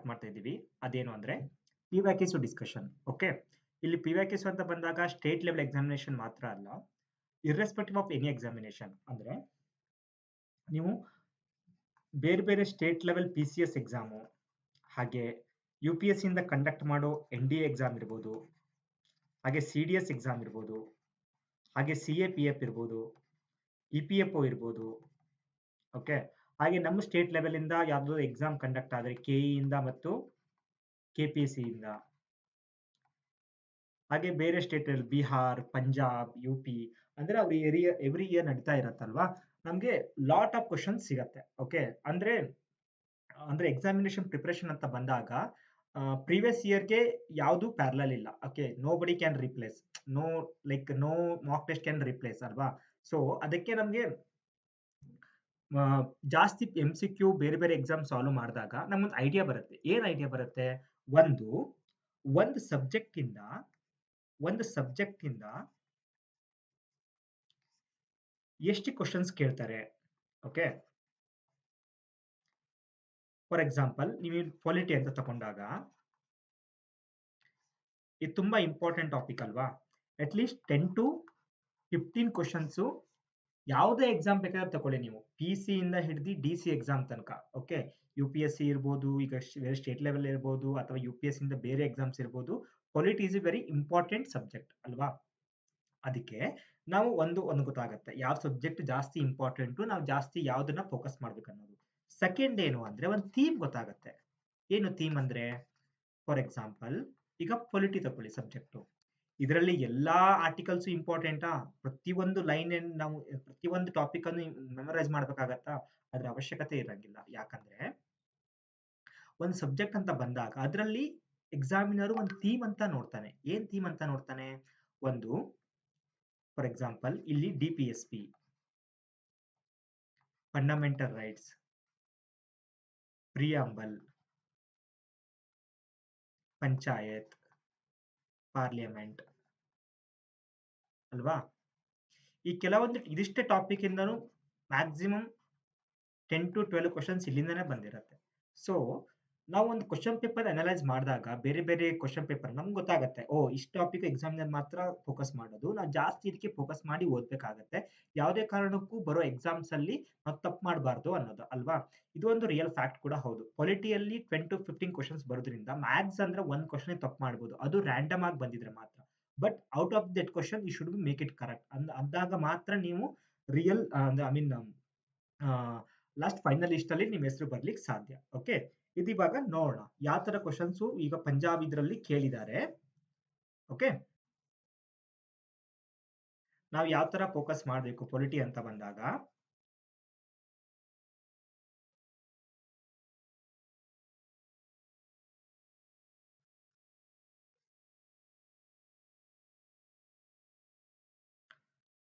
ಮಾಡ್ತಾ ಇದ್ದೀವಿ. ಅದೇನು ಅಂದ್ರೆ PYQs ಡಿಸ್ಕಷನ್. ಓಕೆ, ಇಲ್ಲಿ PYQs ಅಂತ ಬಂದಾಗ ಸ್ಟೇಟ್ ಲೆವೆಲ್ ಎಕ್ಸಾಮಿನೇಷನ್ ಮಾತ್ರ ಅಲ್ಲ, ಇರ್ರೆಸ್ಪೆಕ್ಟಿವ್ ಆಫ್ ಎನಿ ಎಕ್ಸಾಮಿನೇಷನ್. ಅಂದ್ರೆ ನೀವು ಬೇರೆ ಬೇರೆ ಸ್ಟೇಟ್ ಲೆವೆಲ್ PCS ಎಕ್ಸಾಮು, ಹಾಗೆ UPSC ಇಂದ ಕಂಡಕ್ಟ್ ಮಾಡೋ NDA ಎಕ್ಸಾಮ್ ಇರ್ಬೋದು, ಹಾಗೆ CDS ಎಕ್ಸಾಮ್ ಇರ್ಬೋದು, ಹಾಗೆ CAPF ಇರ್ಬೋದು, EPFO ಇರ್ಬೋದು. ಓಕೆ, ಹಾಗೆ ನಮ್ಮ ಸ್ಟೇಟ್ ಲೆವೆಲ್ ಇಂದ ಯಾವ್ದೋ ಎಕ್ಸಾಮ್ ಕಂಡಕ್ಟ್ ಆದ್ರೆ KE ಇಂದ ಮತ್ತು KPSC ಇಂದ, ಹಾಗೆ ಬೇರೆ ಸ್ಟೇಟ್ ಅಲ್ಲಿ ಬಿಹಾರ್, ಪಂಜಾಬ್, UP, ಅಂದ್ರೆ ಅವ್ರ ಎವ್ರಿ ಇಯರ್ ನಡೀತಾ ಇರತ್ತಲ್ವಾ, ನಮ್ಗೆ ಲಾಟ್ ಆಫ್ ಕ್ವಶನ್ಸ್ ಸಿಗತ್ತೆ. ಓಕೆ, ಅಂದ್ರೆ ಎಕ್ಸಾಮಿನೇಷನ್ ಪ್ರಿಪರೇಷನ್ ಅಂತ ಬಂದಾಗ ಪ್ರೀವಿಯಸ್ ಇಯರ್ಗೆ ಯಾವುದು ಪ್ಯಾರಲಲ್ ಇಲ್ಲ. Okay, nobody can replace, no mock test can replace ಅಲ್ವಾ. ಸೊ ಅದಕ್ಕೆ ನಮ್ಗೆ ಜಾಸ್ತಿ MCQ ಬೇರೆ ಬೇರೆ ಎಕ್ಸಾಮ್ ಸಾಲ್ವ್ ಮಾಡಿದಾಗ ನಮ್ಗೊಂದು ಐಡಿಯಾ ಬರುತ್ತೆ. ಏನ್ ಐಡಿಯಾ ಬರುತ್ತೆ? ಒಂದು ಸಬ್ಜೆಕ್ಟ್ ಇಂದ ಎಷ್ಟು ಕ್ವಶನ್ಸ್ ಕೇಳ್ತಾರೆ. ಓಕೆ, ಫಾರ್ ಎಕ್ಸಾಂಪಲ್ ನೀವು ಪೊಲಿಟಿ ಅಂತ ತಗೊಂಡಾಗ ಇದು ತುಂಬಾ ಇಂಪಾರ್ಟೆಂಟ್ ಟಾಪಿಕ್ ಅಲ್ವಾ. ಅಟ್ ಲೀಸ್ಟ್ 10 to 15 ಕ್ವಶನ್ಸ್ ಯಾವುದೇ ಎಕ್ಸಾಮ್ ಬೇಕಾದ್ರೆ ತಗೊಳ್ಳಿ ನೀವು, PC ಇಂದ ಹಿಡಿದು DC ಎಕ್ಸಾಮ್ ತನಕ. ಓಕೆ, UPSC ಇರ್ಬೋದು, ಈಗ ಸ್ಟೇಟ್ ಲೆವೆಲ್ ಇರ್ಬೋದು, ಅಥವಾ UPSC ಇಂದ ಬೇರೆ ಎಕ್ಸಾಮ್ಸ್ ಇರ್ಬೋದು. Polity is A very important subject ಅಲ್ವಾ. ಅದಕ್ಕೆ ನಾವು ಒಂದು ಗೊತ್ತಾಗುತ್ತೆ ಯಾವ ಸಬ್ಜೆಕ್ಟ್ ಜಾಸ್ತಿ ಇಂಪಾರ್ಟೆಂಟು, ನಾವು ಜಾಸ್ತಿ ಯಾವ್ದನ್ನ ಫೋಕಸ್ ಮಾಡ್ಬೇಕು ಅನ್ನೋದು. ಸೆಕೆಂಡ್ ಏನು ಅಂದ್ರೆ ಒಂದು ಥೀಮ್ ಗೊತ್ತಾಗುತ್ತೆ. ಏನು ಥೀಮ್ ಅಂದ್ರೆ, ಫಾರ್ ಎಕ್ಸಾಂಪಲ್ ಈಗ ಪೊಲಿಟಿ ತಗೊಳ್ಳಿ ಸಬ್ಜೆಕ್ಟು, ಇದರಲ್ಲಿ ಎಲ್ಲಾ ಆರ್ಟಿಕಲ್ಸ್ ಇಂಪಾರ್ಟೆಂಟಾ? ಪ್ರತಿಯೊಂದು ಲೈನ್ ನಾವು ಪ್ರತಿಯೊಂದು ಟಾಪಿಕ್ ಅನ್ನು ಮೆಮರೈಸ್ ಮಾಡ್ಬೇಕಾಗತ್ತಾ? ಅದ್ರ ಅವಶ್ಯಕತೆ ಇರಂಗಿಲ್ಲ. ಯಾಕಂದ್ರೆ ಒಂದು ಸಬ್ಜೆಕ್ಟ್ ಅಂತ ಬಂದಾಗ ಅದರಲ್ಲಿ ಎಕ್ಸಾಮಿನರ್ ಒಂದು ಥೀಮ್ ಅಂತ ನೋಡ್ತಾನೆ. ಏನ್ ಥೀಮ್ ಅಂತ ನೋಡ್ತಾನೆ? ಒಂದು ಫಾರ್ ಎಕ್ಸಾಂಪಲ್ ಇಲ್ಲಿ DPSP, fundamental rights, preamble, panchayat, parliament ಅಲ್ವಾ. ಈ ಕೆಲವೊಂದು ಇದಿಷ್ಟೇ ಟಾಪಿಕ್ ಇಂದನು ಮ್ಯಾಕ್ಸಿಮಮ್ 10 to 12 ಕ್ವಶನ್ಸ್ ಇಲ್ಲಿಂದಾನೇ ಬಂದಿರುತ್ತೆ. ಸೊ ನಾವು ಒಂದು ಕ್ವಶನ್ ಪೇಪರ್ ಅನಲೈಸ್ ಮಾಡಿದಾಗ ಬೇರೆ ಬೇರೆ ಕ್ವಶನ್ ಪೇಪರ್ ನಮ್ಗೆ ಗೊತ್ತಾಗುತ್ತೆ. ಇಷ್ಟು ಟಾಪಿಕ್ ಎಕ್ಸಾಮಿನರ್ ಮಾತ್ರ ಫೋಕಸ್ ಮಾಡೋದು, ನಾವು ಜಾಸ್ತಿ ಇದಕ್ಕೆ ಫೋಕಸ್ ಮಾಡಿ ಓದ್ಬೇಕಾಗತ್ತೆ. ಯಾವುದೇ ಕಾರಣಕ್ಕೂ ಬರೋ ಎಕ್ಸಾಮ್ಸ್ ಅಲ್ಲಿ ನಾವು ತಪ್ಪು ಮಾಡಬಾರ್ದು ಅನ್ನೋದು ಅಲ್ವಾ. ಇದು ಒಂದು ರಿಯಲ್ ಫ್ಯಾಕ್ಟ್ ಕೂಡ ಹೌದು. ಪೊಲಿಟಿಯಲ್ಲಿ 10 to 15 ಕ್ವಶನ್ಸ್ ಬರೋದ್ರಿಂದ ಮ್ಯಾಥ್ಸ್ ಅಂದ್ರೆ ಒಂದು ಕ್ವಶನ್ ತಪ್ಪು ಮಾಡ್ಬೋದು, ಅದು ರ್ಯಾಂಡಮ್ ಆಗಿ ಬಂದಿದ್ರೆ ಮಾತ್ರ. But out of that question you should make it correct ಅಂದಾಗ ಮಾತ್ರ ನೀವು ರಿಯಲ್ ಲಾಸ್ಟ್ ಫೈನಲ್ ಲಿಸ್ಟ್ ಅಲ್ಲಿ ನಿಮ್ಮ ಹೆಸರು ಬರ್ಲಿಕ್ಕೆ ಸಾಧ್ಯ. ಓಕೆ, ಇದು ಇವಾಗ ನೋಡೋಣ ಯಾವ ತರ ಕ್ವಶನ್ಸ್ ಈಗ ಪಂಜಾಬ್ ಇದರಲ್ಲಿ ಕೇಳಿದ್ದಾರೆ. ಓಕೆ, ನಾವು ಯಾವ ತರ ಫೋಕಸ್ ಮಾಡಬೇಕು ಪೊಲಿಟಿ ಅಂತ ಬಂದಾಗ,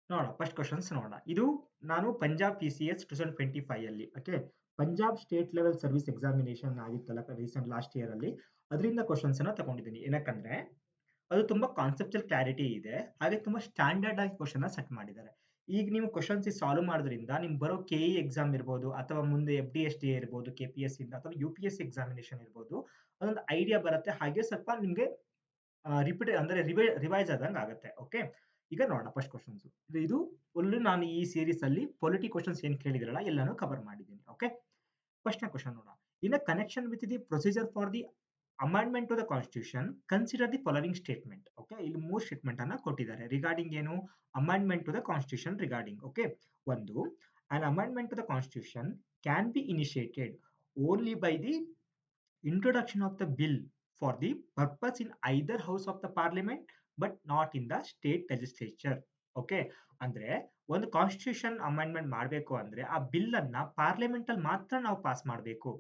ನೋಡೋಣ ಫಸ್ಟ್ ಕ್ವಶನ್ಸ್ ನೋಡೋಣ. ಇದು ನಾನು ಪಂಜಾಬ್ PCS 2025 ಅಲ್ಲಿ, okay, Punjab state level service examination ಆಗಿತ್ತಲ್ಲ ರೀಸೆಂಟ್ ಲಾಸ್ಟ್ ಇಯರ್ ಅಲ್ಲಿ, ಅದರಿಂದ ಕ್ವಶನ್ಸ್ ಅನ್ನ ತಗೊಂಡಿದ್ದೀನಿ. ಏನಕ್ಕಂದ್ರೆ ಅದು ತುಂಬಾ ಕಾನ್ಸೆಪ್ಚುಯಲ್ ಕ್ಲಾರಿಟಿ ಇದೆ, ಹಾಗೆ ತುಂಬಾ ಸ್ಟ್ಯಾಂಡರ್ಡ್ ಆಗಿ ಕ್ವಶನ್ ಸೆಟ್ ಮಾಡಿದ್ದಾರೆ. ಈಗ ನೀವು ಕ್ವಶನ್ಸ್ ಸಾಲ್ವ್ ಮಾಡೋದ್ರಿಂದ ನಿಮ್ಗೆ ಬರೋ KE ಎಕ್ಸಾಮ್ ಇರ್ಬೋದು, ಅಥವಾ ಮುಂದೆ FDSTA ಇರ್ಬೋದು, KPSC ಇಂದ, ಅಥವಾ UPSC ಎಕ್ಸಾಮಿನೇಷನ್ ಇರ್ಬೋದು, ಅದೊಂದು ಐಡಿಯಾ ಬರುತ್ತೆ. ಹಾಗೆ ಸ್ವಲ್ಪ ನಿಮ್ಗೆ ರಿಪೀಟ್ ಅಂದ್ರೆ ರಿವೈಸ್ ಆದಂಗೆ ಆಗುತ್ತೆ. ಓಕೆ, ಈಗ ನೋಡೋಣ ಫಸ್ಟ್ ಕ್ವಶನ್ಸ್. ಇದು ಫುಲ್ ನಾನು ಈ ಸೀರೀಸ್ ಅಲ್ಲಿ ಪೊಲಿಟಿ ಕ್ವಶನ್ಸ್ ಏನ್ ಕೇಳಿದ್ರಲ್ಲ ಎಲ್ಲಾನು ಕವರ್ ಮಾಡಿದ್ದೀನಿ. ಓಕೆ, ಫಸ್ಟ್ ಕ್ವಶನ್ ನೋಡೋಣ. In a connection with the procedure for the amendment to the constitution consider the following statement. Okay, ಇಲ್ಲಿ 3 ಸ್ಟೇಟ್ಮೆಂಟ್ ಅನ್ನ ಕೊಟ್ಟಿದ್ದಾರೆ ರಿಗಾರ್ಡಿಂಗ್ ಏನು, amendment to the constitution regarding. Okay, ಒಂದು, an amendment to the constitution can be initiated only by the introduction of the bill for the purpose in either house of the parliament but not in the state legislature. Okay, ಅಂದ್ರೆ ಒಂದು constitution amendment ಮಾಡಬೇಕು ಅಂದ್ರೆ ಆ bill ಅನ್ನ parliament ಅಲ್ಲಿ ಮಾತ್ರ ನಾವು pass ಮಾಡಬೇಕು,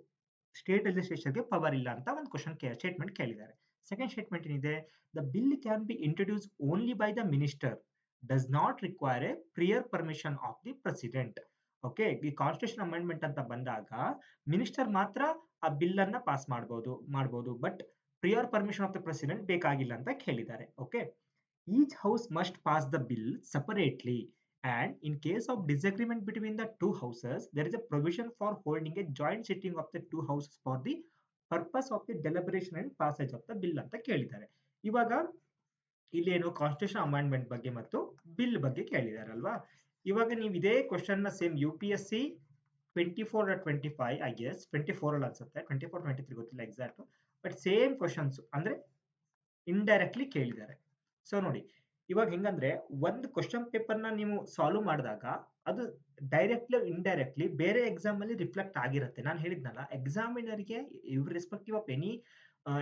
ಸ್ಟೇಟ್ ಲೆಜಿಸ್ಲೇಚರ್ಗೆ ಪವರ್ ಇಲ್ಲ ಅಂತ ಒಂದು ಸ್ಟೇಟ್ಮೆಂಟ್ ಕೇಳಿದ್ದಾರೆ. ಸೆಕೆಂಡ್ ಸ್ಟೇಟ್ಮೆಂಟ್ ಏನಿದೆ, the bill can be introduce only by the minister, does not require a prior permission of the president. Okay, ಈ ಕಾನ್ಸ್ಟಿಟ್ಯೂಷನ್ ಅಮೆಂಡ್ಮೆಂಟ್ ಅಂತ ಬಂದಾಗ ಮಿನಿಸ್ಟರ್ ಮಾತ್ರ ಆ ಬಿಲ್ ಅನ್ನ ಪಾಸ್ ಮಾಡಬಹುದು, but prior permission of the president ಬೇಕಾಗಿಲ್ಲ ಅಂತ ಹೇಳಿದ್ದಾರೆ. Okay, each house must pass the bill separately, and in case of disagreement between the two houses there is a provision for holding a joint sitting of the two houses for the purpose of the deliberation and passage of the bill ಅಂತ ಕೇಳಿದ್ದಾರೆ. ಇವಾಗ ಇಲ್ಲಿ ಏನು constitution amendment ಬಗ್ಗೆ ಮತ್ತು bill ಬಗ್ಗೆ ಕೇಳಿದ್ದಾರೆ ಅಲ್ವಾ. ಇವಾಗ ನೀವು ಇದೇ ಕ್ವಶನ್ ನ ಸೇಮ್ UPSC 24/25 ಐ ಗೆಸ್ 24 ಅಲ್ಲಿ ಅನ್ಸುತ್ತೆ, 24-23 ಗೊತ್ತಿಲ್ಲ ಎಕ್ಸಾಕ್ಟ್, ಬಟ್ ಸೇಮ್ ಕ್ವಶನ್ಸ್ ಅಂದ್ರೆ ಇಂಡೈರೆಕ್ಟ್ಲಿ ಕೇಳಿದ್ದಾರೆ. ಸೊ ನೋಡಿ, ಇವಾಗ ಹೆಂಗಂದ್ರೆ ಒಂದು ಕ್ವಶನ್ ಪೇಪರ್ ನ ನೀವು ಸಾಲ್ವ್ ಮಾಡಿದಾಗ ಅದು ಡೈರೆಕ್ಟ್ಲಿ ಇಂಡೈರೆಕ್ಟ್ಲಿ ಬೇರೆ ಎಕ್ಸಾಮ್ ಅಲ್ಲಿ ರಿಫ್ಲೆಕ್ಟ್ ಆಗಿರುತ್ತೆ. ನಾನು ಹೇಳಿದ್ನಲ್ಲ, ಎಕ್ಸಾಮಿನರ್ಗೆ irrespective of any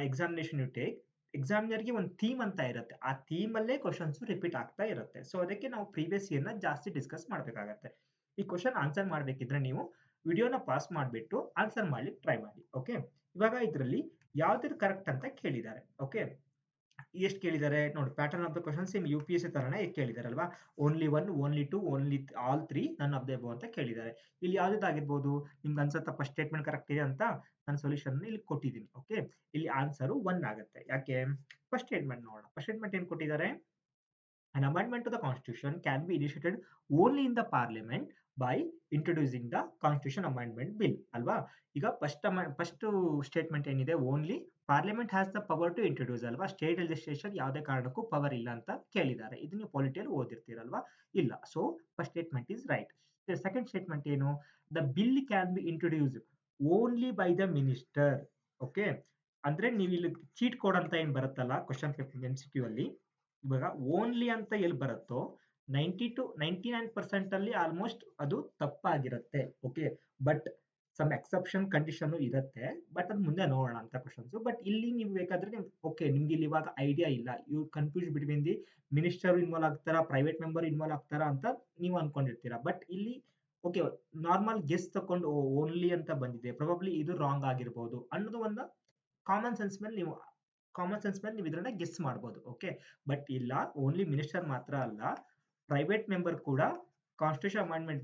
examination you take, ಎಕ್ಸಾಮಿನರ್ಗೆ ಒಂದು ಥೀಮ್ ಅಂತ ಇರುತ್ತೆ, ಆ ಥೀಮ್ ಅಲ್ಲೇ ಕ್ವಶನ್ಸ್ ರಿಪೀಟ್ ಆಗ್ತಾ ಇರುತ್ತೆ. ಸೊ ಅದಕ್ಕೆ ನಾವು ಪ್ರೀವಿಯಸ್ ಇಯರ್ ನ ಜಾಸ್ತಿ ಡಿಸ್ಕಸ್ ಮಾಡ್ಬೇಕಾಗತ್ತೆ. ಈ ಕ್ವಶನ್ ಆನ್ಸರ್ ಮಾಡ್ಬೇಕಿದ್ರೆ ನೀವು ವಿಡಿಯೋನ ಪಾಸ್ ಮಾಡಿಬಿಟ್ಟು ಆನ್ಸರ್ ಮಾಡ್ಲಿಕ್ಕೆ ಟ್ರೈ ಮಾಡಿ. ಓಕೆ, ಇವಾಗ ಇದರಲ್ಲಿ ಯಾವ್ದು ಕರೆಕ್ಟ್ ಅಂತ ಕೇಳಿದ್ದಾರೆ. ಓಕೆ, ಎಷ್ಟು ಕೇಳಿದ್ದಾರೆ ನೋಡಿ, pattern of the question same UPSC ತರನೇ ಕೇಳಿದ್ದಾರೆ ಅಲ್ವಾ. Only 1, only 2, only all 3, none of the above ಅಂತ ಕೇಳಿದ್ದಾರೆ. ಇಲ್ಲಿ ಯಾವ್ದಾಗಿರ್ಬೋದು ನಿಮ್ಗೆ ಅನ್ಸುತ್ತಾ ಫಸ್ಟ್ ಸ್ಟೇಟ್ಮೆಂಟ್ ಕರೆಕ್ಟ್ ಇದೆ ಅಂತ? ನಾನು ಸೊಲ್ಯೂಷನ್ ಇಲ್ಲಿ ಕೊಟ್ಟಿದ್ದೀನಿ. ಓಕೆ, ಇಲ್ಲಿ ಆನ್ಸರ್ 1 ಆಗುತ್ತೆ. ಯಾಕೆ? ಫಸ್ಟ್ ಸ್ಟೇಟ್ಮೆಂಟ್ ನೋಡೋಣ. ಫಸ್ಟ್ ಸ್ಟೇಟ್ಮೆಂಟ್ ಏನ್ ಕೊಟ್ಟಿದ್ದಾರೆ? An amendment to the constitution can be initiated only in the parliament by introducing the constitution amendment bill ಅಲ್ವಾ. ಈಗ ಫಸ್ಟ್ ಸ್ಟೇಟ್ಮೆಂಟ್ ಏನಿದೆ, only parliament has the power to introduce ಅಲ್ವಾ. State legislation ಯಾವುದೇ ಕಾರಣಕ್ಕೂ power ಇಲ್ಲ ಅಂತ ಕೇಳಿದ್ದಾರೆ. ಇದು ನೀವು ಪಾಲಿಟಿಯಲ್ಲಿ ಓದಿರ್ತೀರಲ್ವಾ. ಇಲ್ಲ, so first statement is right. Second statement ಏನು? The bill can be introduced only by the minister. Okay, ಅಂದ್ರೆ ನೀವು ಇಲ್ಲಿ ಚೀಟ್ ಕೋಡ್ ಅಂತ ಏನ್ ಬರುತ್ತಲ್ಲ ಕ್ವಶನ್ ಪೇಪರ್ MCQ ಅಲ್ಲಿ, ಇವಾಗ ಓನ್ಲಿ ಅಂತ ಎಲ್ಲಿ ಬರುತ್ತೋ 99% ಅಲ್ಲಿ ಆಲ್ಮೋಸ್ಟ್ ಅದು ತಪ್ಪಾಗಿರುತ್ತೆ. Okay, but some exception condition ಇರುತ್ತೆ, ಬಟ್ ಅದು ಮುಂದೆ ನೋಡೋಣ ಅಂತ ಕ್ವಶನ್ಸ್. ಬಟ್ ಇಲ್ಲಿ ನೀವು ಬೇಕಾದ್ರೆ ಓಕೆ, ನಿಮ್ಗೆ ಇಲ್ಲಿ ಇವಾಗ ಐಡಿಯಾ ಇಲ್ಲ, you confuse between the minister involve ಆಗ್ತಾರಾ, ಪ್ರೈವೇಟ್ ಮೆಂಬರ್ ಇನ್ವಾಲ್ವ್ ಆಗ್ತಾರಾ ಅಂತ ನೀವು ಅನ್ಕೊಂಡಿರ್ತೀರಾ. ಬಟ್ ಇಲ್ಲಿ ಓಕೆ, ನಾರ್ಮಲ್ ಗೆಸ್ ತಕೊಂಡು ಓನ್ಲಿ ಅಂತ ಬಂದಿದೆ, ಪ್ರಾಬಬ್ಲಿ ಇದು ರಾಂಗ್ ಆಗಿರ್ಬೋದು ಅನ್ನೋದು ಒಂದು ಕಾಮನ್ ಸೆನ್ಸ್ ಮೇಲೆ ನೀವು ಇದನ್ನ ಗೆಸ್ ಮಾಡ್ಬೋದು. ಓಕೆ, ಬಟ್ ಇಲ್ಲ, ಓನ್ಲಿ ಮಿನಿಸ್ಟರ್ ಮಾತ್ರ ಅಲ್ಲ, ಪ್ರೈವೇಟ್ ಮೆಂಬರ್ ಕೂಡ ಕಾನ್ಸ್ಟಿಟ್ಯೂಷನ್ ಅಮೆಂಡ್ಮೆಂಟ್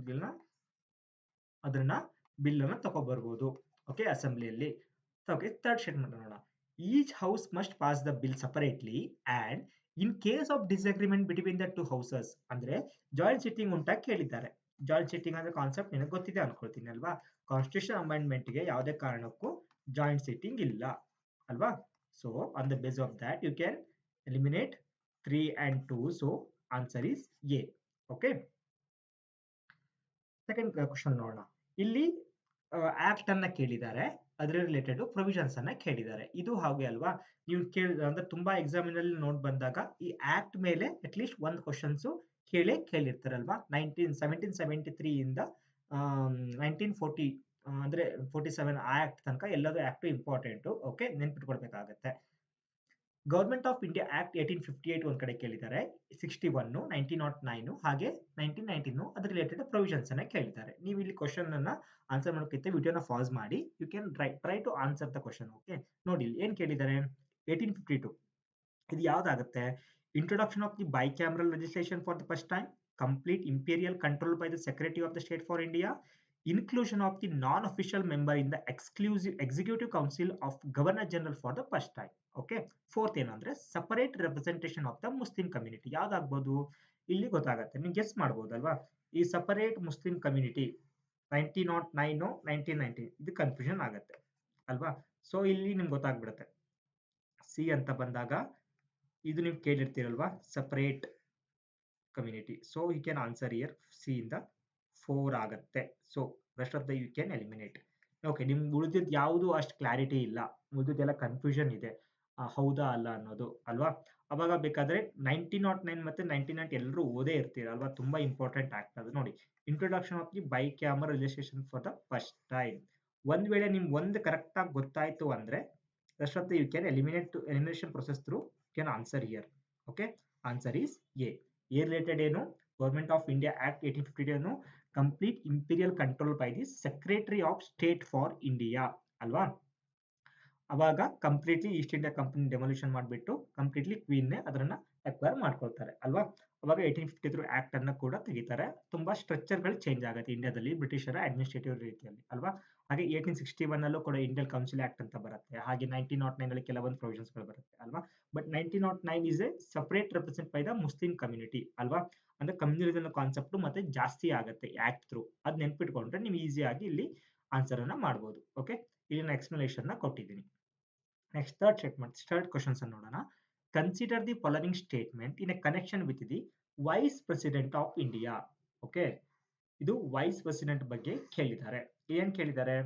ಬಿಲ್ ಅನ್ನ ತಗೊಬರ್ಬೋದು. ಓಕೆ, ಅಸೆಂಬ್ಲಿಯಲ್ಲಿ. ಓಕೆ, ಥರ್ಡ್ ಸ್ಟೇಟ್ಮೆಂಟ್ ನೋಡೋಣ. Each house must pass the bill separately and in case of disagreement between the two houses. ಅಂದ್ರೆ ಜಾಯಿಂಟ್ ಸಿಟ್ಟಿಂಗ್ ಉಂಟಾ ಕೇಳಿದ್ದಾರೆ. ಜಾಯಿಂಟ್ ಸಿಟ್ಟಿಂಗ್ ಅಂದ್ರೆ ಕಾನ್ಸೆಪ್ಟ್ ನಿನಗೆ ಗೊತ್ತಿದೆ ಅನ್ಕೊಳ್ತೀನಿ ಅಲ್ವಾ. ಕಾನ್ಸ್ಟಿಟ್ಯೂಷನ್ ಅಮೆಂಡ್ಮೆಂಟ್ ಗೆ ಯಾವುದೇ ಕಾರಣಕ್ಕೂ ಜಾಯಿಂಟ್ ಸಿಟ್ಟಿಂಗ್ ಇಲ್ಲ ಅಲ್ವಾ. So on the basis of that you can eliminate 3 and 2. So answer is A. Okay. Second question ನೋಡೋಣ. ಇಲ್ಲಿ ಆಕ್ಟ್ ಅನ್ನ ಕೇಳಿದ್ದಾರೆ, ಅದರ ರಿಲೇಟೆಡ್ ಪ್ರೊವಿಷನ್ಸ್ ಅನ್ನ ಕೇಳಿದ್ದಾರೆ. ಇದು ಹಾಗೆ ಅಲ್ವಾ, ನೀವು ಅಂದ್ರೆ ತುಂಬಾ ಎಕ್ಸಾಮಿನಲ್ಲಿ ನೋಡ್ ಬಂದಾಗ ಈ ಆಕ್ಟ್ ಮೇಲೆ ಅಟ್ ಲೀಸ್ಟ್ ಒಂದು ಕ್ವಶನ್ಸ್ ಕೇಳಿರ್ತಾರಲ್ವಾ. 1773 ಇಂದ 1940 ಅಂದ್ರೆ 47 ಆಕ್ಟ್ ತನಕ ಎಲ್ಲದೂ ಆಕ್ಟ್ ಇಂಪಾರ್ಟೆಂಟ್. ಓಕೆ, ನೆನ್ಪಿಟ್ಕೊಳ್ಬೇಕಾಗತ್ತೆ. ಗವರ್ಮೆಂಟ್ ಆಫ್ ಇಂಡಿಯಾ ಆಕ್ಟ್ 1858 ಒಂದ್ ಕಡೆ ಕೇಳಿದ್ದಾರೆ, 61, 1909 ಹಾಗೆ 1919 ಅದ್ರ ರಿಲೇಟೆಡ್ ಪ್ರೊವಿಷನ್ಸ್ ಅನ್ನ ಕೇಳಿದ್ದಾರೆ. ನೀವು ಇಲ್ಲಿ ಕ್ವಶನ್ ಅನ್ನ ಆನ್ಸರ್ ಮಾಡೋಕ್ಕಿಂತ ವಿಡಿಯೋನ ಪಾಸ್ ಮಾಡಿ you can try to answer the question. Okay, ನೋಡಿ ಇಲ್ಲಿ ಏನ್ ಕೇಳಿದ್ದಾರೆ. 1852 ಇದು ಯಾವ್ದಾಗುತ್ತೆ? Introduction of the bicameral legislation for the first time, complete imperial control by the secretary of the state for India, inclusion of the non-official member in the exclusive executive council of governor general for the first time. Okay, fourth ಏನಂದ್ರೆ separate representation of the muslim community. ಯಾವ್ದಾಗ್ಬೋದು ಇಲ್ಲಿ ಗೊತ್ತಾಗತ್ತೆ, ನೀವು guess ಮಾಡ್ಬೋದಲ್ವಾ. ಈ separate Muslim community 1909 1919 ಇದು confusion ಆಗತ್ತೆ ಅಲ್ವಾ. So ಇಲ್ಲಿ ನಿಮ್ಗೆ ಗೊತ್ತಾಗ್ಬಿಡುತ್ತೆ. ಸಿ ಅಂತ ಬಂದಾಗ ಇದು ನೀವು ಕೇಳಿರ್ತೀರಲ್ವಾ, separate community. So you can answer year C ಇಂದ 4 ಆಗತ್ತೆ. So rest of the you can eliminate. Okay, ನಿಮ್ಗೆ ಉಳಿದಿದ್ದು ಯಾವುದು ಅಷ್ಟು ಕ್ಲಾರಿಟಿ ಇಲ್ಲ, ಉಳಿದಿದ್ದೆಲ್ಲ ಕನ್ಫ್ಯೂಷನ್ ಇದೆ, ಹೌದಾ ಅಲ್ಲ ಅನ್ನೋದು ಅಲ್ವಾ. ಅವಾಗ ಬೇಕಾದ್ರೆ 1909 ಮತ್ತೆ 1990 ಎಲ್ಲರೂ ಓದೇ ಇರ್ತೀರಲ್ವಾ, ತುಂಬಾ ಇಂಪಾರ್ಟೆಂಟ್ ಆಗ್ತದೆ. ನೋಡಿ, introduction of the bicameral legislation for the first time. ಒಂದ್ ವೇಳೆ ನಿಮ್ಗೆ ಒಂದು ಕರೆಕ್ಟ್ ಆಗಿ ಗೊತ್ತಾಯ್ತು ಅಂದ್ರೆ rest of the you can elimination process through you can answer here. Okay, answer is A. A related ಏನು? ಗವರ್ಮೆಂಟ್ ಆಫ್ ಇಂಡಿಯಾ ಆಕ್ಟ್ 1852 ಅನ್ನು complete imperial control by the secretary of state for India ಅಲ್ವಾ. ಅವಾಗ completely East India company ಡೆಮೊಲ್ಯೂಷನ್ ಮಾಡಿಬಿಟ್ಟು completely queen ಅದನ್ನ acquire ಮಾಡ್ಕೊಳ್ತಾರೆ ಅಲ್ವಾ. ಅವಾಗ 1853 act ಅನ್ನ ಕೂಡ ತೆಗಿತಾರೆ. ತುಂಬಾ ಸ್ಟ್ರಕ್ಚರ್ಗಳು ಚೇಂಜ್ ಆಗುತ್ತೆ ಇಂಡಿಯಾದಲ್ಲಿ ಬ್ರಿಟಿಷರ ಅಡ್ಮಿನಿಸ್ಟ್ರೇಟಿವ್ ರೀತಿಯಲ್ಲಿ ಅಲ್ವಾ. ಹಾಗೆ 1861 ಅಲ್ಲೂ ಕೂಡ ಇಂಡಿಯನ್ ಕೌನ್ಸಿಲ್ ಆಕ್ಟ್ ಅಂತ ಬರುತ್ತೆ. ಹಾಗೆ 1909 ಅಲ್ಲಿ ಕೆಲವೊಂದು ಪ್ರೊವಿಷನ್ಸ್ ಗಳು ಬರುತ್ತೆ ಅಲ್ವಾ. But 1909 is A separate represent by the Muslim community ಅಲ್ವಾ. ಅಂದ್ರೆ ಕಮ್ಯುನಿಸಮ್ ಕಾನ್ಸೆಪ್ಟ್ ಮತ್ತೆ ಜಾಸ್ತಿ ಆಗುತ್ತೆ ಆಕ್ಟ್ ಥ್ರೂ. ಅದ್ ನೆನ್ಪಿಟ್ಕೊಂಡ್ರೆ ನೀವು ಈಸಿಯಾಗಿ ಇಲ್ಲಿ ಆನ್ಸರ್ ಅನ್ನ ಮಾಡ್ಬೋದು. ಓಕೆ, ಇಲ್ಲಿನ ಎಕ್ಸ್ಪ್ಲನೇಷನ್ ನ ಕೊಟ್ಟಿದ್ದೀನಿ. ನೆಕ್ಸ್ಟ್ ಥರ್ಡ್ ಕ್ವಶನ್ಸ್ ನೋಡೋಣ. Consider the following statement in a connection with the vice president of India. Okay, ಇದು ವೈಸ್ ಪ್ರೆಸಿಡೆಂಟ್ ಬಗ್ಗೆ ಕೇಳಿದ್ದಾರೆ. ಏನ್ ಕೇಳಿದ್ದಾರೆ?